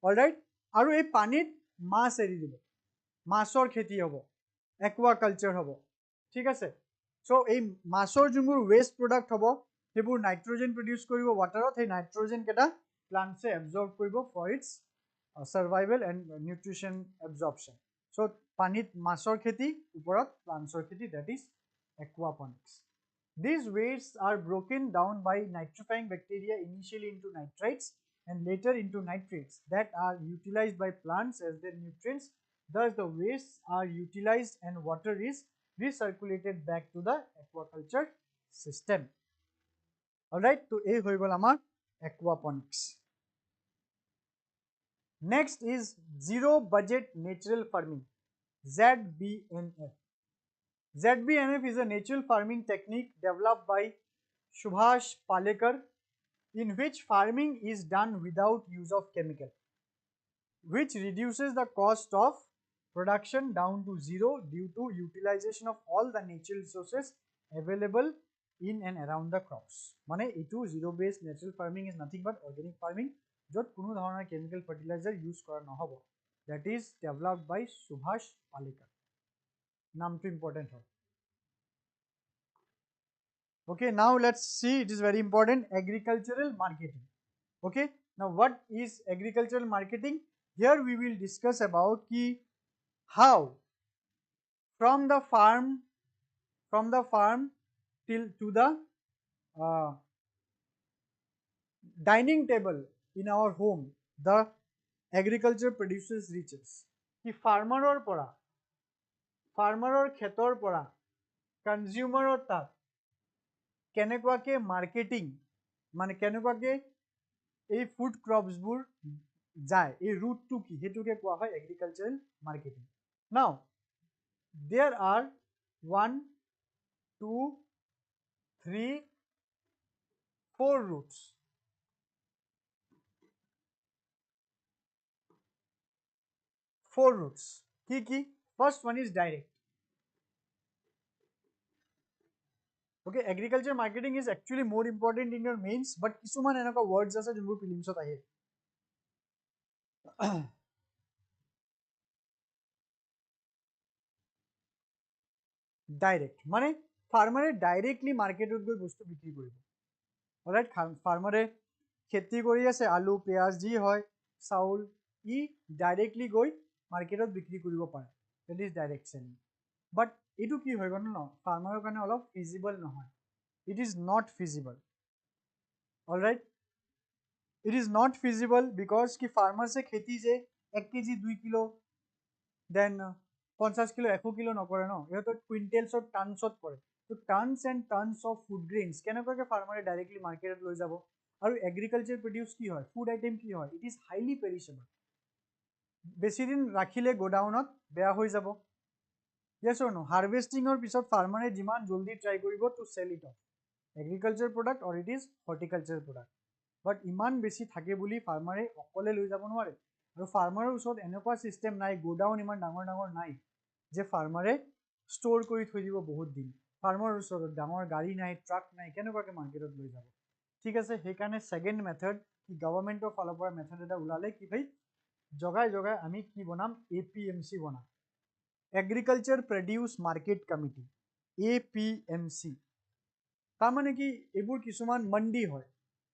অলৰাইট আৰু এই পানীত মাছ এৰি দিব মাছৰ খেতি হ'ব একুৱাকালচাৰ হ'ব ঠিক আছে সো এই মাছৰ যোনবোৰ ৱেষ্ট প্ৰডাক্ট হ'ব সেইবোৰ নাইট্ৰজেন প্ৰডিউচ কৰিব ৱাটাৰত, সেই নাইট্ৰজেন কেইটা প্লান্টছে এবজৰ্ব কৰিব for its survival and nutrition absorption. So পানীত মাছৰ খেতি, ওপৰত প্লান্টছৰ খেতি, that is aquaponics. These wastes are broken down by nitrifying bacteria initially into nitrites and later into nitrates that are utilized by plants as their nutrients. Thus, the wastes are utilized and water is recirculated back to the aquaculture system. Alright, so this is our aquaponics. Next is zero budget natural farming, ZBNF. ZBNF is a natural farming technique developed by Subhash Palekar, in which farming is done without use of chemical, which reduces the cost of production down to zero due to utilization of all the natural resources available in and around the crops. Mane etu zero based natural farming is nothing but organic farming jot কোনো ধৰণৰ chemical fertilizer use কৰা নহব. That is developed by Subhash Palekar. নামটো important হয়. Okay, now let's see, it is very important, agricultural marketing. Okay, now what is agricultural marketing? Here we will discuss about how from the farm till to the dining table in our home, the agriculture produces riches. Ki farmer pora, farmer khetor pora, consumer tat কেনেকুৱাকে marketing মানে কেনেকুৱাকে এই food ক্ৰপছবোৰ যায়, এই ৰুটটো কি হেতুকে কোৱা হয় এগ্ৰিকালচাৰেল মাৰ্কেটিং. নাও দেয়াৰ আৰ 1 2 3 4 routes. কি first one is direct. Okay, agriculture marketing is actually more important in your mains, but কিছুমান এনেকুৱা words আছে যোনবোৰ প্ৰিলিমছত আহে. ডাইৰেক্ট মানে ফাৰ্মাৰে ডাইৰেক্টলি মাৰ্কেটত গৈ বস্তু বিক্ৰী কৰিব. অলৰাইট, ফাৰ্মাৰে খেতি কৰি আছে আলু পিঁয়াজ যি হয় চাউল, ই ডাইৰেক্টলি গৈ মাৰ্কেটত বিক্ৰী কৰিব পাৰে. That is direct selling. But এইটো কি হৈ গ'ল ন, ফাৰ্মাৰৰ কাৰণে অলপ ফিজিবল নহয়. It is not feasible. Alright, it is not feasible because ki farmer se kheti je 1 kg 2 kilo then 50 kilo 100 kilo nokore no, eto quintals or tons ot pore. So tons and tons of food grains kenekwa ke farmer directly market loi jabo. Aru agriculture produce ki hoy, food item ki hoy, it is highly perishable. Beshi din rakhile godown ot beya hoi jabo. Yes or no? Harvesting or pisot farmer jiman joldi try koribo to sell it off. Agriculture product or it is horticulture product. But iman beshi thake boli farmer okole loi jabo nware. Aru farmer usot enekwa system nai, godown iman dangor nai je farmer store kori thoi dibo bahut din. Farmer usot dangor gari nai, truck nai, kenekwa ke market loi jabo. ঠিক আছে, সেইকাৰণে second method কি গভৰ্ণমেণ্টৰ ফালৰ পৰা method এটা ওলালে কি ভাই জগাই জগাই আমি কি বনাম APMC বনাম, agriculture produce market committee, APMC. তাৰমানে কি এইবোৰ কিছুমান মন্ডি হয়,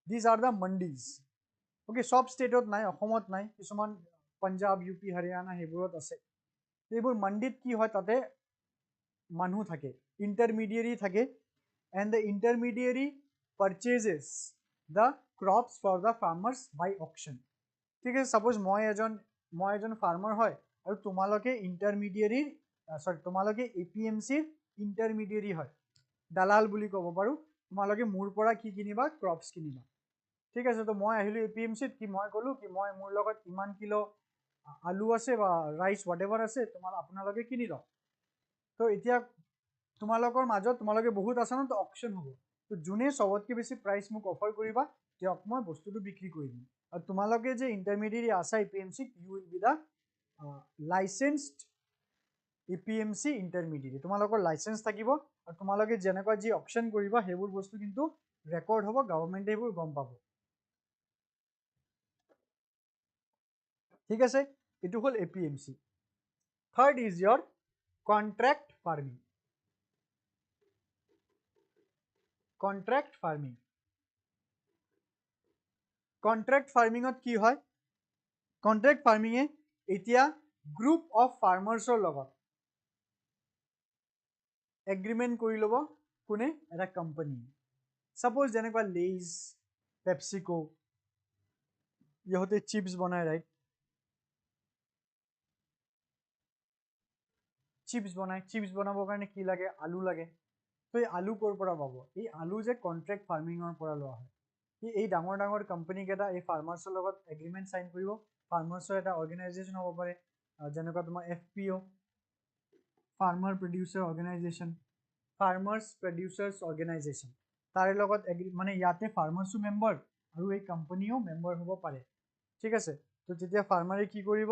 দিজ আৰ দ্য মন্ডিজ. অ'কে, সব ষ্টেটত নাই, অসমত নাই, কিছুমান পাঞ্জাব UP হাৰিয়ানা সেইবোৰত আছে. এইবোৰ মন্ডিত কি হয়, তাতে মানুহ থাকে, ইণ্টাৰমিডিয়েৰী থাকে, and the intermediary purchases the crops for the farmers by auction. ঠিক আছে, suppose মই এজন ফাৰ্মাৰ হয় আৰু তোমালোকে ইণ্টাৰমিডিয়েৰী তোমালোকে APMC ইণ্টাৰমিডিয়েৰী হয়, দালাল বুলি ক'ব পাৰো. তোমালোকে মোৰ পৰা কি কিনিবা, ক্ৰপছ কিনিবা. ঠিক আছে, তো মই আহিলো APMC কি মই ক'লো কি মই মোৰ লগত ইমান কিলো আলু আছে বা ৰাইচ হোৱাটএভাৰ আছে, আপোনালোকে কিনি লওক. তো এতিয়া তোমালোকৰ মাজত তোমালোকে বহুত আছে ন, তো অকশ্যন হ'ব. তো যোনে সবতকে বেছি প্ৰাইচ মোক অফাৰ কৰিবা তেওঁক মই বস্তুটো বিক্ৰী কৰি দিম. আৰু তোমালোকে যে ইণ্টাৰমিডিয়েৰী আছা APMC, you will be the licensed APMC intermediary. তোমালোকৰ লাইসেন্স থাকিব আৰু তোমালোকে যেনেকুৱা যি অকশ্যন কৰিবা সেইবোৰ বস্তু কিন্তু ৰেকৰ্ড হ'ব, গভৰ্ণমেণ্টে এইবোৰ গম পাব. ঠিক আছে, এইটো হ'ল APMC. Third is your contract farming. Contract farming. Contract ফাৰ্মিঙত কি হয়, কন্ট্ৰেক্ট ফাৰ্মিঙে এতিয়া গ্ৰুপ অফ ফাৰ্মাৰ্ছৰ লগত এগ্ৰিমেণ্ট কৰি ল'ব, কোনে, এটা কোম্পানী। সাপোজ যেনেকুৱা লেইজ, পেপচিকো, ইহঁতে চিপছ বনায়, ৰাইট? চিপছ বনায়, চিপছ বনাবৰ কাৰণে কি লাগে, আলু লাগে। তো এই আলু ক'ৰ পৰা পাব, এই আলু যে কন্ট্ৰেক্ট ফাৰ্মিঙৰ পৰা লোৱা হয়। এই ডাঙৰ ডাঙৰ কোম্পানীকেইটা এই ফাৰ্মাৰ্ছৰ লগত এগ্ৰিমেণ্ট চাইন কৰিব। ফাৰ্মাৰ্ছৰ এটা অৰ্গেনাইজেশ্যন হ'ব পাৰে, যেনেকুৱা তোমাৰ FPO, farmer producer organisation, farmers producers organisation, তাৰে লগত মানে ইয়াতে ফাৰ্মাৰ্ছো মেম্বাৰ আৰু এই কোম্পানীও মেম্বাৰ হ'ব পাৰে, ঠিক আছে? তো তেতিয়া ফাৰ্মাৰে কি কৰিব,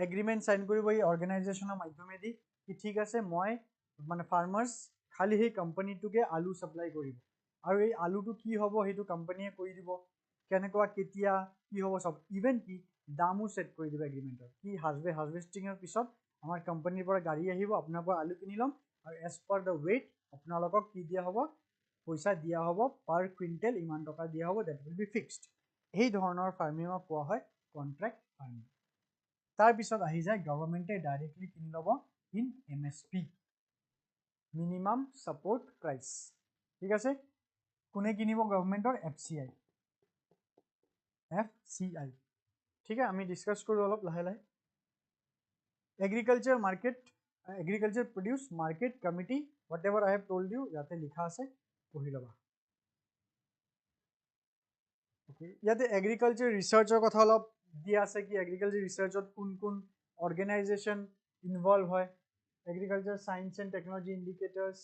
এগ্ৰিমেণ্ট চাইন কৰিব এই অৰ্গেনাইজেশ্যনৰ মাধ্যমেদি, কি ঠিক আছে মই মানে ফাৰ্মাৰ্ছ খালি সেই কোম্পানীটোকে আলু ছাপ্লাই কৰিব, আৰু এই আলুটো কি হ'ব সেইটো কোম্পানীয়ে কৰি দিব, কেনেকুৱা কেতিয়া কি হ'ব চব, ইভেন কি দামো ছেট কৰি দিব এগ্ৰিমেণ্টত, কি হাৰ্ভেষ্টিঙৰ পিছত আমাৰ কোম্পানীৰ পৰা গাড়ী আহিব, আপোনাৰ পৰা আলু কিনি ল'ম, আৰু এজ পাৰ দ্য ৱেইট আপোনালোকক কি দিয়া হ'ব, পইচা দিয়া হ'ব, পাৰ কুইণ্টেল ইমান টকা দিয়া হ'ব, ডেট উইল বি ফিক্সড। এই ধৰণৰ ফাৰ্মিঙক কোৱা হয় কণ্ট্ৰেক্ট ফাৰ্মিং। তাৰপিছত আহি যায় গভৰ্ণমেণ্টে ডাইৰেক্টলি কিনি ল'ব in MSP, minimum support price, ঠিক আছে? কোনে কিনিব গভৰ্ণমেণ্টৰ, FCI, ঠিক আছে? আমি ডিছকাছ কৰোঁ অলপ লাহে লাহে। Agriculture market, agriculture produce market committee, whatever I have told you, ইয়াতে লিখা আছে, পঢ়ি ল'বা। ইয়াতে এগ্ৰিকালচাৰ ৰিচাৰ্চৰ কথা অলপ দিয়া আছে, কি এগ্ৰিকালচাৰ ৰিচাৰ্চত কোন কোন অৰ্গেনাইজেশ্যন ইনভলভ হয়, agriculture science and technology indicators,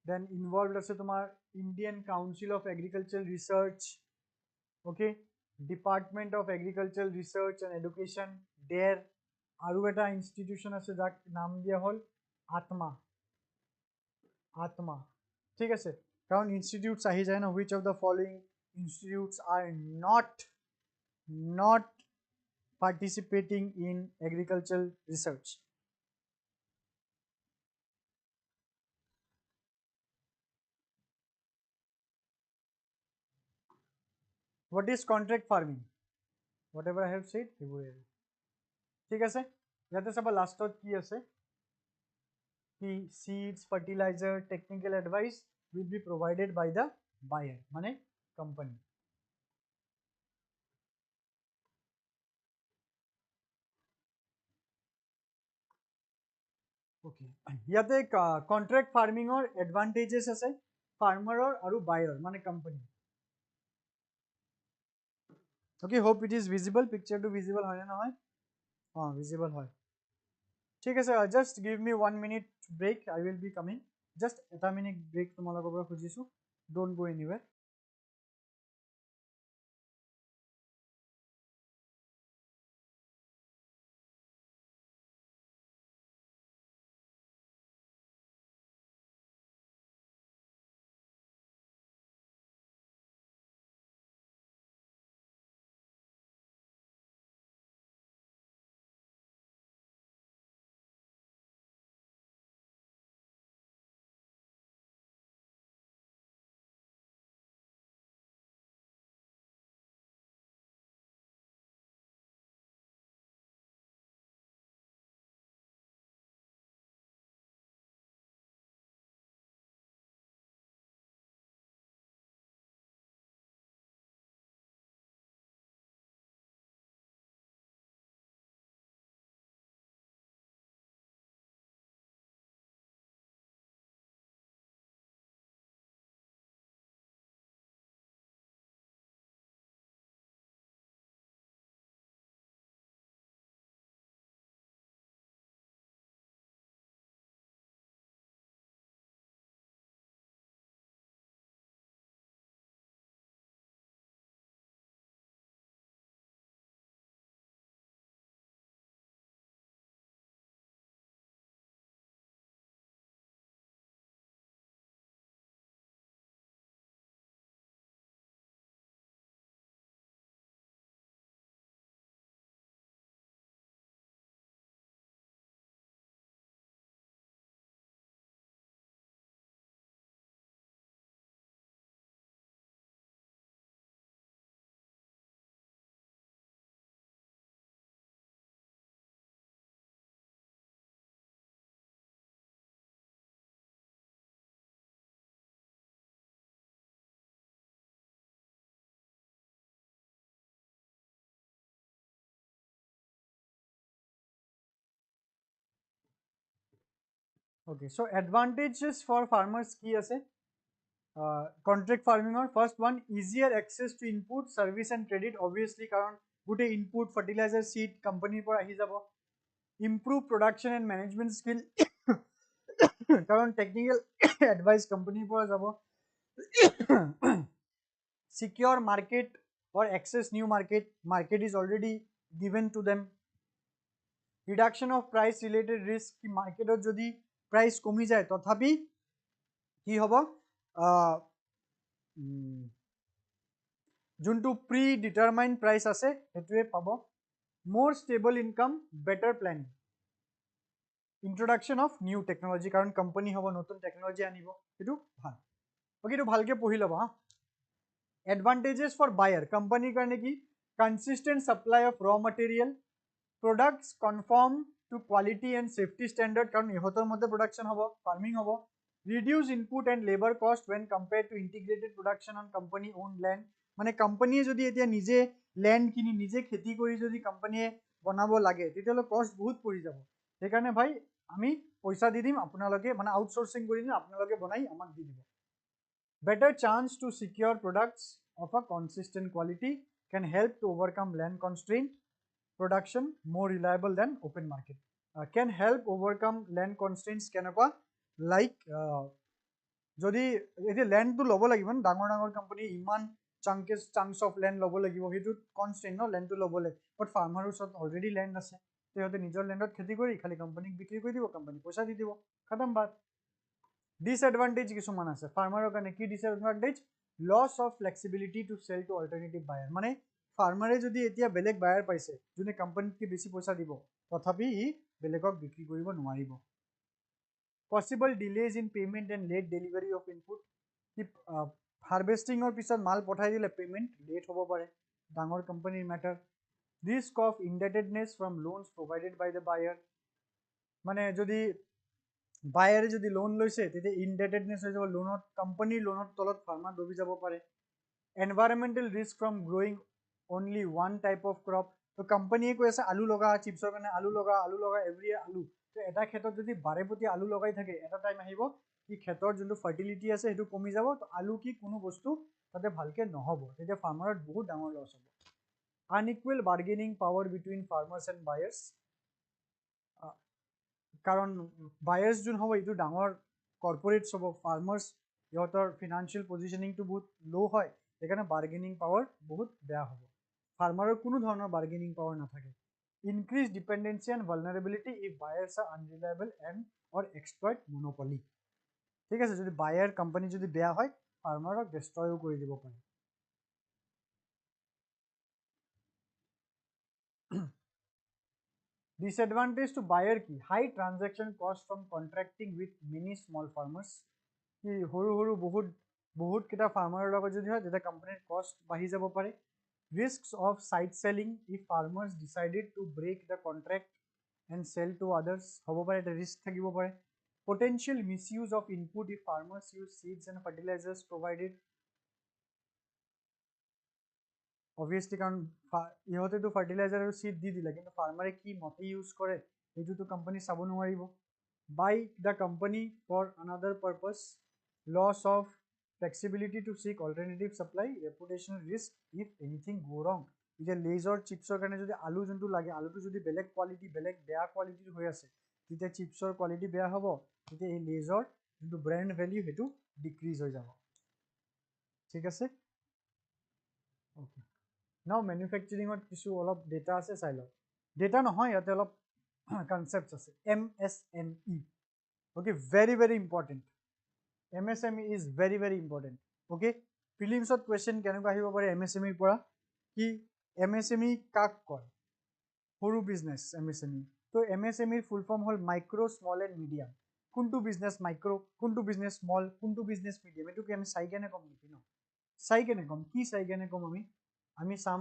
then involve আছে তোমাৰ Indian council of agriculture research, okay, department of agriculture research and education, ডেৰ, আৰু এটা ইনষ্টিটিউশ্যন আছে যাক নাম দিয়া হ'ল আত্মা, ঠিক আছে? কাৰণ ইনষ্টিটিউটছ আহি যায় ন, which of the following institutes are not participating in agricultural research. What is contract farming? Whatever I have said, ঠিক আছে? ইয়াতে চাবা লাষ্টত কি আছে, কি seeds, fertilizer, technical advice will be provided by the buyer, মানে company. Okay, ইয়াতে কন্ট্ৰেক্ট ফাৰ্মিঙৰ এডভান্টেজেছ আছে ফাৰ্মাৰৰ আৰু বায়াৰ মানে company. Okay, hope it is visible, picture to visible হয় না নহয়? visible হয়, ঠিক আছে? Just give me 1 minute break, I will be coming, just এটা minute break তোমালোকৰ পৰা খুজিছো, don't go anywhere. Okay, so advantages for farmers ki ase contract farming or first one easier access to input service and credit obviously karon gute input fertilizer seed company por ahi jabo improve production and management skill karon technical advice company por jabo secure market or access new market is already given to them reduction of price related risk ki market jodi price komi jay tothapi ki hobo যোনটো pre ডিটাৰমাইন্ড price আছে হেতুৱে পাব more stable income better planning introduction of new technology কারণ company হব নতুন technology আনিব এটু ভাল okay এটু ভালকে পঢ়ি লবা advantages for buyer company কারণে কি consistent supply of raw material products conform to quality and safety standard কারণ ইহতৰ মধ্যে production হব farming হব reduce input and labor cost when compared to integrated production on company owned land মানে কোম্পানিয়ে যদি এতিয়া নিজে ল্যান্ড কিনি নিজে খেতি কৰি যদি কোম্পানিয়ে বনাব লাগে তেতিয়ালে কষ্ট বহুত পৰি যাব সেইকাৰণে ভাই আমি পইচা দি দিম আপোনালোকে মানে আউটসোৰ্সিং কৰি দিম আপোনালোকে বনাই আমাক দি দিব better chance to secure products of a consistent quality can help to overcome land constraint production more reliable than open market can help overcome land constraints কেনেকুৱা like যদি এটি ল্যান্ড তো লব লাগিব ডাঙৰ ডাঙৰ কোম্পানি ইমান chunks of land lobo lagibo hetu constant no land to lobole but farmer usot already land ase tehote nijor landot kheti kori khali company bikri kori dibo company poisa di dibo khatam baat disadvantage kisuman ase farmer kane ki disadvantage loss of flexibility to sell to alternative buyer mane farmer e jodi etia beleg buyer paise june company ki beshi poisa dibo tothapi I belegok bikri koribo nwaribo possible delays in payment and late delivery of input harvesting or পিছত মাল পঠাই দিলে payment late হ'ব পাৰে ডাঙৰ কোম্পানিৰ ম্যাটাৰ risk of indebtedness from loans provided by the buyer মানে যদি বায়ারে যদি লোন লৈছে তেতে ইনডেটেডনেস হৈ যাব লোনত কোম্পানিৰ লোনত তলত ফাৰ্মাৰ ডুবি যাব পাৰে environmental risk from growing only one type of crop তো কোম্পানিয়ে কৈ আছে আলু লগা চিপছৰ কাৰণে আলু লগা এভৰি আলু তো এটা ক্ষেত্ৰত যদি বাৰেপতি আলু লগাই থাকে এটা টাইম আহিব কি ক্ষেত্ৰৰ যোনটো ফাৰ্টিলিটি আছে হেতু কমি যাব তো আলু কি কোনো বস্তু তাতে ভালকে নহব তেতিয়া ফাৰ্মাৰত বহুত ডাঙৰ লছ হ'ব unequal bargaining power between farmers and buyers কারণ বায়ার্স যোন হ'ব ইটো ডাঙৰ কৰ্পোৰেটস হ'ব ফাৰ্মাৰ্স ইহতৰ ফিনান্সিয়াল পজিশনিং টু বহুত লো হয় এখানে বাৰ্গেনিং পাওয়াৰ বহুত বেয়া হ'ব ফাৰ্মাৰৰ কোনো ধৰণৰ বার্গেনিং পাওয়ার নাথাকে increase dependency and vulnerability if buyers are unreliable and or exploit monopoly ঠিক আছে যদি বায়ার কোম্পানি যদি বেয়া হয় ফার্মারক ডিস্ট্রয়ও কৰি দিব পাৰে disadvantage to buyer ki high transaction cost from contracting with many small farmers ki horu bahut kita farmer logot jodi hoy jeta company cost bahi jabo pare risks of side selling if farmers decided to break the contract and sell to others hobo pare eta risk thakibo pare potential misuse of input if farmers use seeds and fertilizers provided obviously কারণ ইহতে তো fertiliser আর seed দি দিলা কিন্তু ফার্মারে কি মতে use করে এটু তো কোম্পানি চাব নোৱাৰিব by the company for another purpose loss of flexibility to seek alternative supply reputational risk if anything go wrong যে লেজৰ চিপছৰ কাৰণে যদি আলু যোনটো লাগে আলুটো যদি বেলেগ কোৱালিটি বেলেগ বেয়া কোৱালিটিৰ হৈ আছে তেতিয়া চিপছৰ কোৱালিটি বেয়া হ'ব তেতিয়া এই লেজৰ যোনটো ব্র্যান্ড ভ্যালু হেতু ডিক্রিজ হৈ যাব ঠিক আছে ওকে Now manufacturing or কিছু অলপ data আছে চাই লওক data নহয় ইয়াতে অলপ concepts আছে MSME okay very important MSME is very important okay prelims to question কেনেকৈ আহিব পাৰে MSME ৰ পৰা কি MSME কাক কয় সৰু বিজনেস MSME তো MSME ৰ ফুল ফর্ম হল মাইক্রো স্মল এন্ড মিডিয়াম কোনটো বিজনেস মাইক্রো কোনটো বিজনেস স্মল কোনটো বিজনেস মিডিয়াম এটো কি আমি চাই কেনে কম নেকি ন চাই কেনে কম কি চাই কেনে কম আমি সাম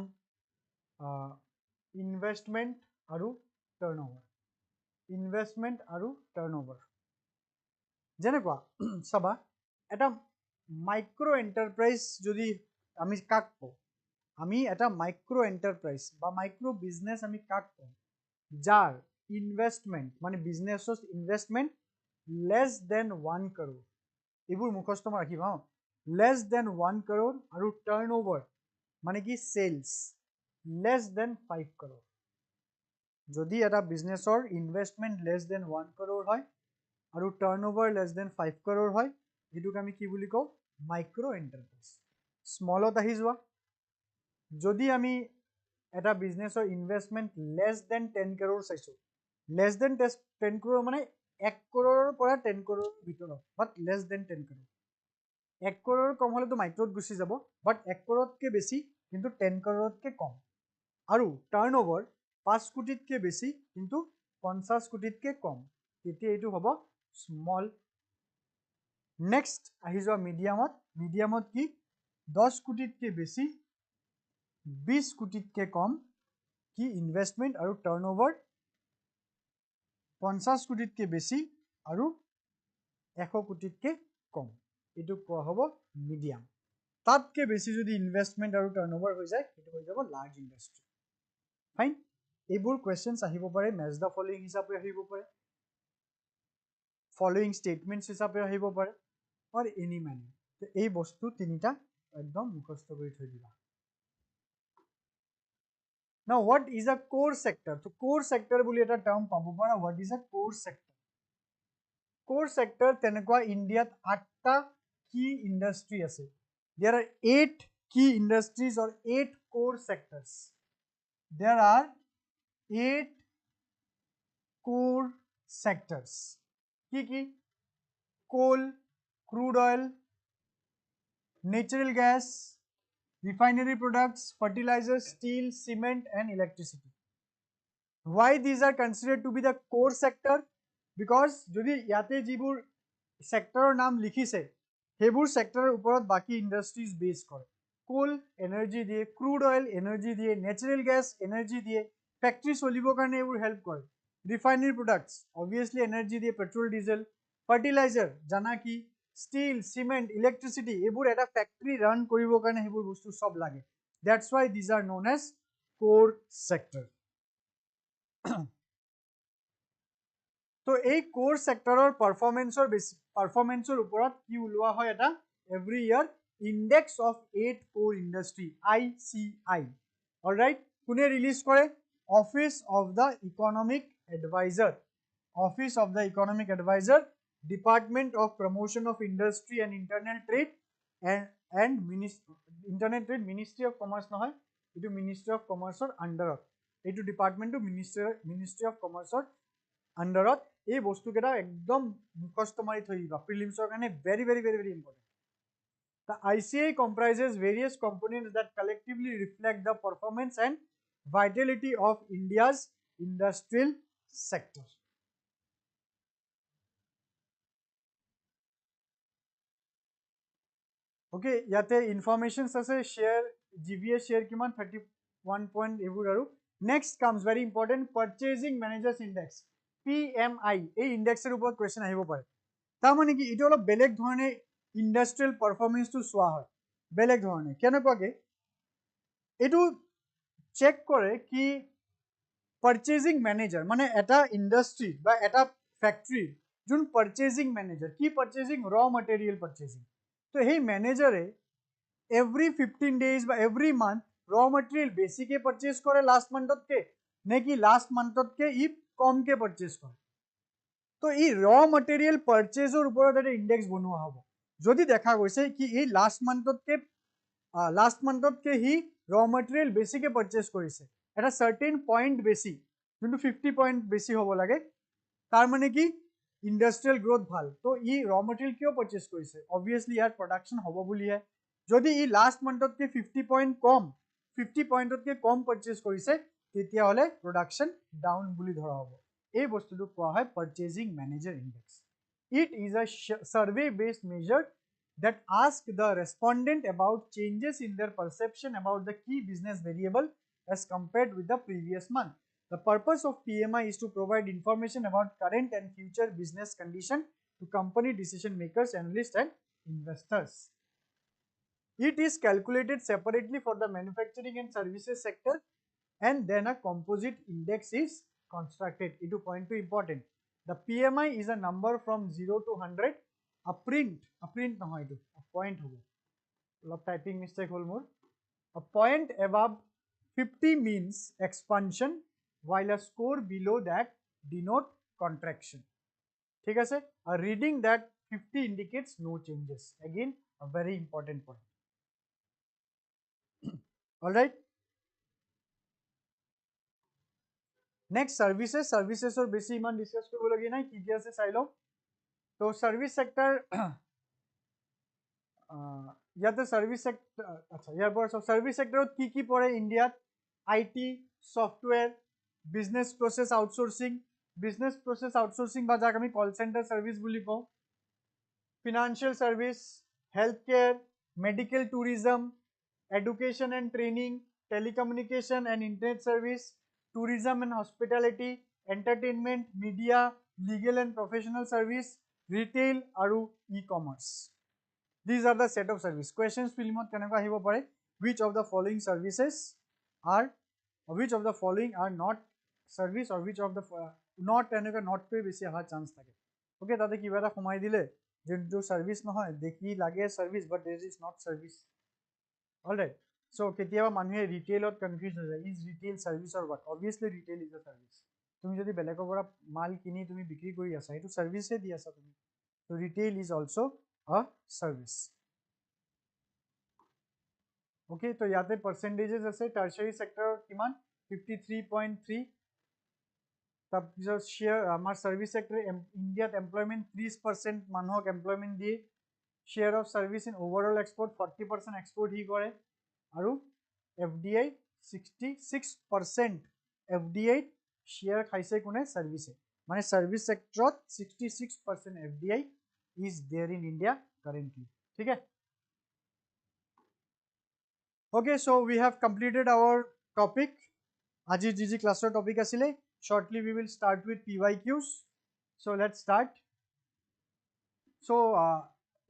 ইনভেস্টমেন্ট আৰু টাৰ্নওভাৰ যেনেকুৱা চাবা এটা মাইক্রো এন্টারপ্রাইজ যদি আমি কাক কওঁ আমি এটা মাইক্রো এন্টারপ্রাইজ বা মাইক্রো বিজনেস আমি কাক কওঁ যাৰ ইনভেস্টমেন্ট মানে বিজনেসত ইনভেস্টমেন্ট less than 1 crore এইবোৰ মুখস্থ ৰাখিবা less than 1 crore আৰু turnover মানে কি sales less than 5 crore যদি এটা বিজনেছৰ ইনভেষ্টমেন্ট less than 1 crore হয় আৰু turnover less than 5 crore হয় এটোক আমি কি বুলি কও মাইক্ৰো এন্টাৰপ্ৰাইজ স্মলত আহি যোৱা যদি আমি এটা বিজনেছৰ ইনভেষ্টমেন্ট less than 10 crore চাইছো less than 10 crore মানে 1 crore পৰা 10 crore ভিতৰত বাট less than 10 crore 1 crore কম হলে তো মাইক্ৰোত গুছি যাব বাট 1 crore বেছি কিন্তু 10 crore কম আৰু টাৰ্নওভাৰ 5 কোটিতকৈ বেছি কিন্তু 50 কোটিতকৈ কম তেতিয়া এইটো হ'ব স্মল নেক্সট আহি যোৱা মিডিয়ামত কি 10 কোটিতকৈ বেছি 20 কোটিতকৈ কম কি ইনভেষ্টমেন্ট আৰু টাৰ্নওভাৰ 50 কোটিতকৈ বেছি আৰু 100 কোটিতকৈ কম এইটো কোৱা হ'ব মিডিয়াম তাতকৈ বেছি যদি ইনভেষ্টমেন্ট আৰু টাৰ্নওভাৰ হৈ যায় সেইটো হৈ যাব লাৰ্জ ইণ্ডাষ্ট্ৰি ফাইন এইবোৰ কোৱেশ্চনছ আহিব পাৰে মেচ দা ফলোইং হিচাপে আহিব পাৰে ফলোইং ষ্টেটমেন্টছ হিচাপে আহিব পাৰে অৰ এনি মানে এই বস্তু তিনিটা একদম মুখস্থ কৰি থৈ দিবা Now what is a core sector? So core sector বুলি এটা টাৰ্ম পাব পাৰা what is a core sector? Core sector তেনেকুৱা ইণ্ডিয়াত 8টা key industry আছে there are 8 key industries or 8 core sectors there are 8 core sectors ki coal crude oil natural gas refinery products fertilizers steel cement and electricity why these are considered to be the core sector because যদি ইয়াতে যিবোৰ সেক্টৰৰ নাম লিখিছে হেবোৰ সেক্টৰৰ ওপৰত বাকি ইন্ডাস্ট্ৰিজ base কৰে কোল energy দিয়ে crude oil energy দিয়ে নেচাৰেল গ্যাস এনাৰ্জি দিয়ে ফ্যাক্টৰি চলিবৰ কাৰণে এবোৰ হেল্প কৰে ৰিফাইনাৰী প্ৰডাক্টস অবভিয়াসলি এনাৰ্জি দিয়ে পেট্ৰল ডিজেল ফাৰ্টিলাইজাৰ জানা কি steel cement electricity এবোৰ এটা ফ্যাক্টৰি ৰান কৰিবৰ কাৰণে হেবোৰ বস্তু সব লাগে that's why these are known as core sector তো এই কোৰ সেক্টৰৰ পাৰফৰমেন্সৰ ওপৰত কি উলোৱা হয় এটা every year index of 8 core industry ICI alright কোনে ৰিলিজ কৰে office of the economic adviser department of promotion of industry and internal trade and internet trade ministry of commerce নহয় এটো মিনিষ্ট্ৰি অফ কমাৰ্চৰ আন্ডাৰত এইটো ডিপাৰ্টমেন্টটো মিনিষ্ট্ৰি অফ কমাৰ্চৰ আন্ডাৰত এই বস্তু কেটা একদম মুখস্থ মাৰি থৈ দিবা প্ৰিলিমছৰ কাৰণে very important the ICI comprises various components that collectively reflect the performance and vitality of India's industrial sector okay yate informations ase share GVA share kiman 31 point ebur aru next comes very important purchasing managers index PMI এই ইন্ডেক্সৰ ওপৰত question আহিব পাৰে তাৰ মানে কি ইটো অলপ বেলেগ ধৰণে ইন্ডাস্ট্ৰিয়েল পাৰফৰমেন্সটো চোৱা হয় বেলেগ ধৰণে কেনেকুৱাকে এটো চেক কৰে কি পারচেজিং ম্যানেজার মানে এটা ইন্ডাস্ট্রি বা এটা ফ্যাক্টরি যোন পারচেজিং ম্যানেজার কি পারচেজিং র ম্যাটেরিয়াল পারচেজিং তো সেই ম্যানেজারে এভরি 15 days বা এভরি মান্থ র ম্যাটেরিয়াল বেসিকে পারচেজ করে লাস্ট মান্থতকে নেকি লাস্ট মান্থতকে ই কমকে পারচেজ কৰে তো এই ৰ ম্যাটেৰিয়াল পাৰচেজৰ ওপৰত এটা ইন্ডেক্স বনোৱা হ'ব যদি দেখা গৈছে কি এই লাস্ট মান্থতকে হি র ম্যাটেরিয়াল বেসিকে পারচেজ কৰিছে এটা সাৰ্টেন পয়েন্ট বেসি যোনটো 50 পয়েন্ট বেসি হ'ব লাগে তাৰ মানে কি ইন্ডাস্ট্ৰিয়াল গ্ৰোথ ভাল তো ই ৰ ম্যাটেৰিয়াল কিয় পাৰচেজ কৰিছে অবভিয়াসলি ইয়াৰ প্ৰডাকশন হ'ব বুলিহে যদি ই লাস্ট মান্থতকে 50 পয়েন্ট কম 50 পয়েন্টতকে কম পারচেজ কৰিছে তেতিয়া হলে প্ৰডাকশন ডাউন বুলি ধৰা হ'ব এই বস্তুটো কোৱা হয় purchasing manager index it is a survey based measure that asks the respondent about changes in their perception about the key business variable as compared with the previous month the purpose of PMI is to provide information about current and future business condition to company decision makers analysts and investors it is calculated separately for the manufacturing and services sector and then a composite index is constructed. Itu point to important. The PMI is a number from 0 to 100. A print নহয় এইটো, a point হ'ব. অলপ typing mistake হ'ল মোৰ. A point above 50 means expansion, while a score below that denote contraction. ঠিক আছে? A reading that 50 indicates no changes. Again, a very important point. All right. Next, services. Services or basic iman discuss korbo lagi nai ki ki ase sai lo. So service sector ইয়াতে service sector acha ইয়াৰ পৰা সব service sector কি কি পৰে ইন্ডিয়াত IT software business process outsourcing বা যাক আমি call center service বুলি কওঁ financial service healthcare medical tourism education and training telecommunication and internet service tourism and hospitality entertainment media legal and professional service retail aru e-commerce. These are the set of service. Questions filimot keneka ahibo pare, which of the following services are which of the following are not service or which of the not eneka not pe besi aha chance thake. Okay, tate kiba eta somai dile je service nohoy dekhi lage service but there is not service. All right, so ketiaba manhe retail or confuse hoy jay, is retail service or what? Obviously retail is a service. Tumi jodi belekor pora mal kini tumi bikri kori asa etu service e di asa tumi. So retail is also a service. Okay, so yate percentages ase tertiary sector kiman 53.3. tab share amar service sector India employment 30% manhok employment die. Share of service in overall export 40% export hi kore aru FDI 66% FDI share khaise kone service mane service sector 66% FDI is there in India currently. Okay. Okay, so we have completed our topic. Aji GG cluster topic asile. Shortly we will start with PYQs. So let's start. So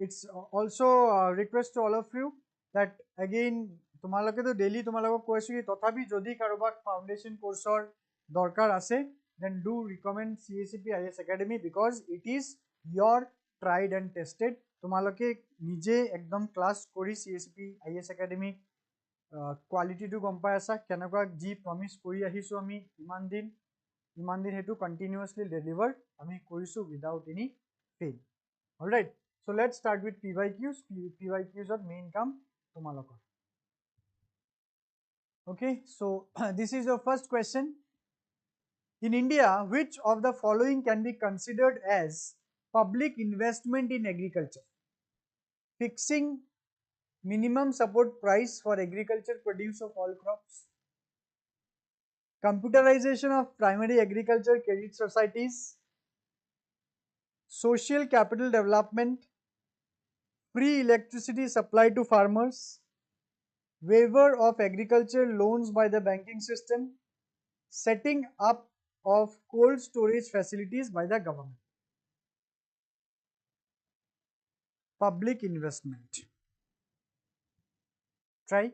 it's also a request to all of you that again তোমালোকে তো daily তোমালোকক কৈছো কি তথাপি যদি কাৰোবাক foundation course or দৰকাৰ আছে then do recommend CSAP IAS Academy because it is your tried and tested. তোমালোকে নিজে একদম ক্লাস কৰি CSAP IAS Academy quality to গম পাই আছা কেনেকুৱা যি promise কৰি আহিছো আমি ইমান দিন হেতু continuously deliver আমি কৰিছো without any fail. All right, so let's start with PYQs. PYQs are main come tumalokor. Okay, so this is your first question. In India, which of the following can be considered as public investment in agriculture? Fixing minimum support price for agriculture produce of all crops, computerization of primary agriculture credit societies, social capital development, free electricity supply to farmers, waiver of agriculture loans by the banking system, setting up of cold storage facilities by the government. Public investment. Try.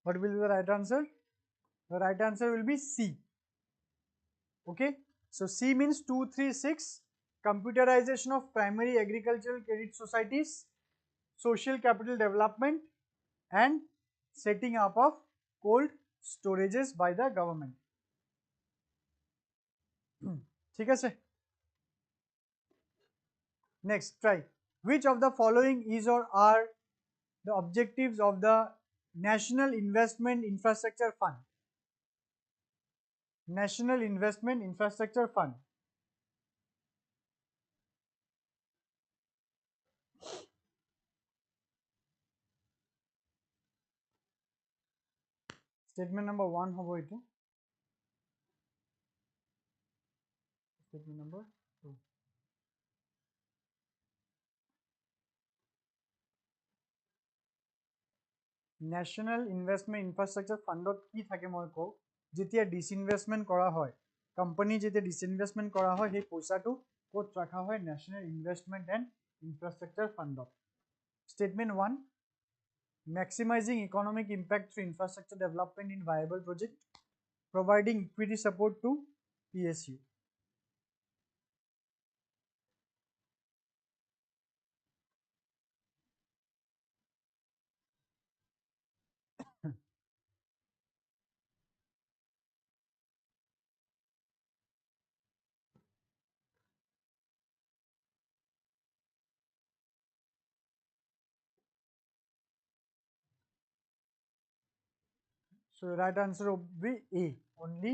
What will be the right answer? The right answer will be C. Okay, so C means 236, computerization of primary agricultural credit societies, social capital development, and setting up of cold storages by the government. ठीक है. Next, try. Which of the following is or are the objectives of the National Investment Infrastructure Fund? National Investment Infrastructure Fund. Statement number 1 hobo ito. Statement number 2. National Investment Infrastructure Fundot কি থাকে মই কও যেতিয়া disinvestment কৰা হয় company যেতিয়া disinvestment কৰা হয় সেই পইচাটো ক'ত ৰাখা হয় National Investment and Infrastructure Fundot. Statement 1, maximizing economic impact through infrastructure development in viable project, providing equity support to PSU. So right answer will be A, only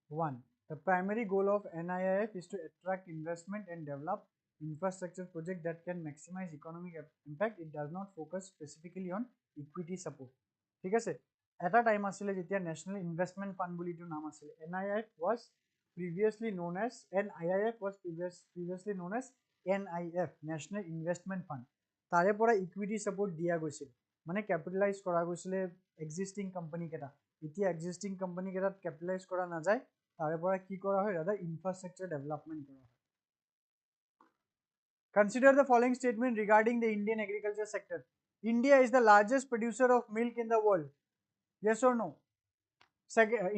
1. The primary goal of NIIF is to attract investment and develop infrastructure project that can maximize economic impact. It does not focus specifically on equity support. ঠিক আছে এটা time আছিল যেতিয়া national investment fund বুলি এটো নাম আছিল NIIF was previously known as NIIF was previously known as NIF National Investment Fund তাৰে পৰা ইকুইটি সাপোৰ্ট দিয়া গৈছিল মানে ক্যাপিটালাইজ কৰা গৈছিল এক্সিস্টিং কোম্পানী কেটা এতিয়া এক্সিস্টিং কোম্পানী কেটাত ক্যাপিটালাইজ কৰা না যায় তাৰে পৰা কি কৰা হয় ৰাদা ইনফ্ৰাস্ট্ৰাকচাৰ ডেভেলপমেন্ট কৰা হয় Consider the following statement regarding the Indian agriculture sector. India is the largest producer of milk in the world. Yes or no?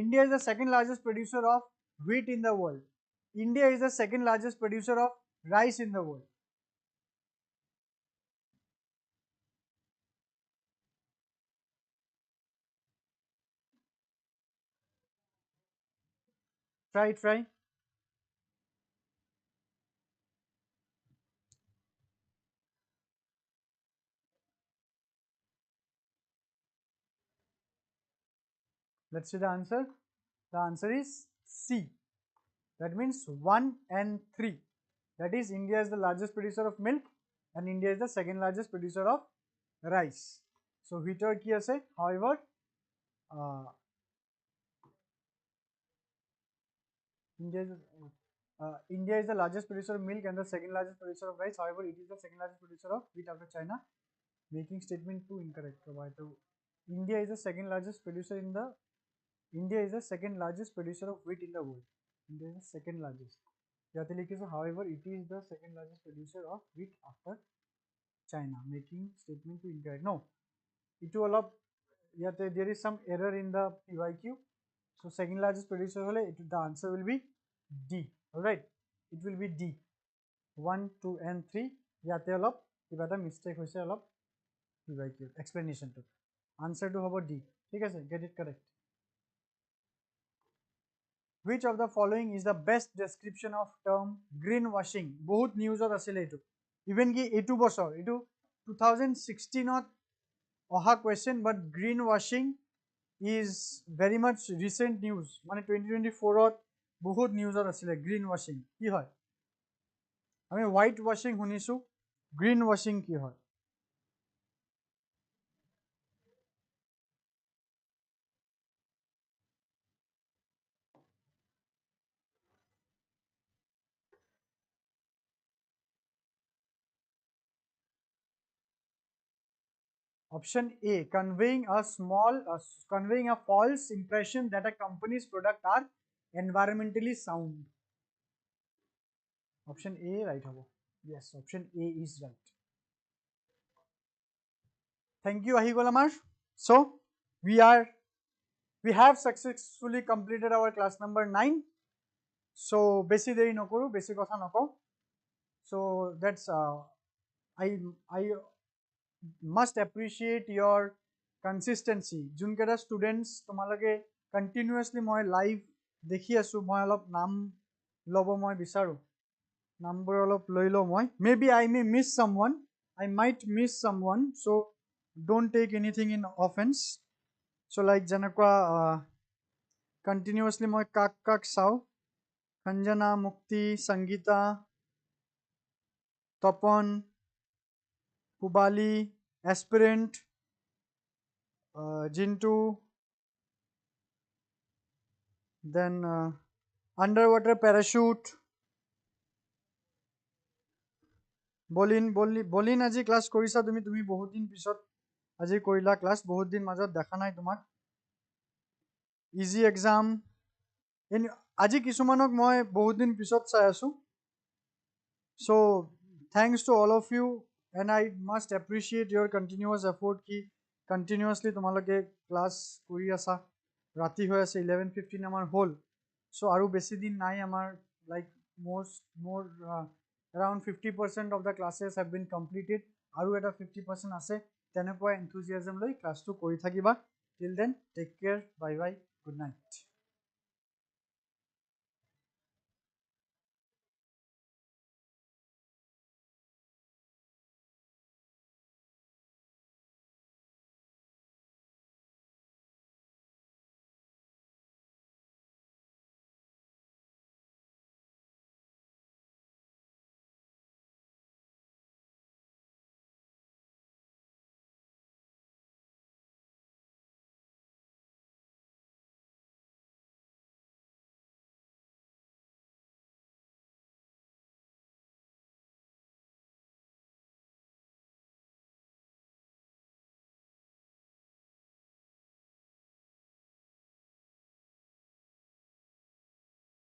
India is the second largest producer of wheat in the world. India is the second largest producer of rice in the world. Try. Let's see the answer. The answer is C. That means 1 and 3. That is, India is the largest producer of milk and India is the second largest producer of rice. So, wheater ki ase, however, India is the largest producer of milk and the second largest producer of rice. However, it is the second largest producer of wheat after China. Making statement 2 incorrect. India is the second largest producer of wheat in the world. India is the second largest. However, it is the second largest producer of wheat after China. Making statement 2 incorrect. No, there is some error in the PYQ. So second largest producer the answer will be D. Alright, it will be D. 1, 2 and 3. Yate olop kiba mistake hoise olop PYQ explanation to. Answer to hobo D. ঠিক আছে, get it correct. Which of the following is the best description of term greenwashing? Bahut news ot asile etu. Even ki etu bosor, etu 2016 ot oha question, but greenwashing is very much recent news. Mane 2024 ot bahut news ot asile greenwashing. Ki hoy? Ami white washing hunisu, greenwashing ki hoy? Option A, conveying a false impression that a company's product are environmentally sound. Option A right hobo. Yes, option A is right. Thank you, Ahigol Amar. So we have successfully completed our class number 9. So basi deri nokoru, basi kotha noko. So that's I must appreciate your consistency. Junketa students tomalage continuously moi live dekhi asu, moi olop nam lobo moi bisaru. Number olop loilo moi. Maybe I may miss someone. I might miss someone. So don't take anything in offense. So like janakwa continuously moi kak sao. Kanjana, Mukti, Sangeeta, Tapan, Pubali, Aspirant, Jintu, then underwater parachute, bolin আজি class কৰিছা তুমি বহুত দিন পিছত আজি কৰিলা class বহুত দিন মাজত দেখা নাই তোমাক easy exam আজি কিছুমানক মই বহুত দিন পিছত চাই আছো so thanks to all of you and I must appreciate your continuous effort ki continuously তোমালোকে ক্লাছ কৰি আছা ৰাতি হৈ আছে 11:15 আমাৰ হল so আৰু বেছি দিন নাই আমাৰ like more around 50% of the classes have been completed aru eta 50% ase tenekwa enthusiasm loi class to kori thakiba till then take care bye bye good night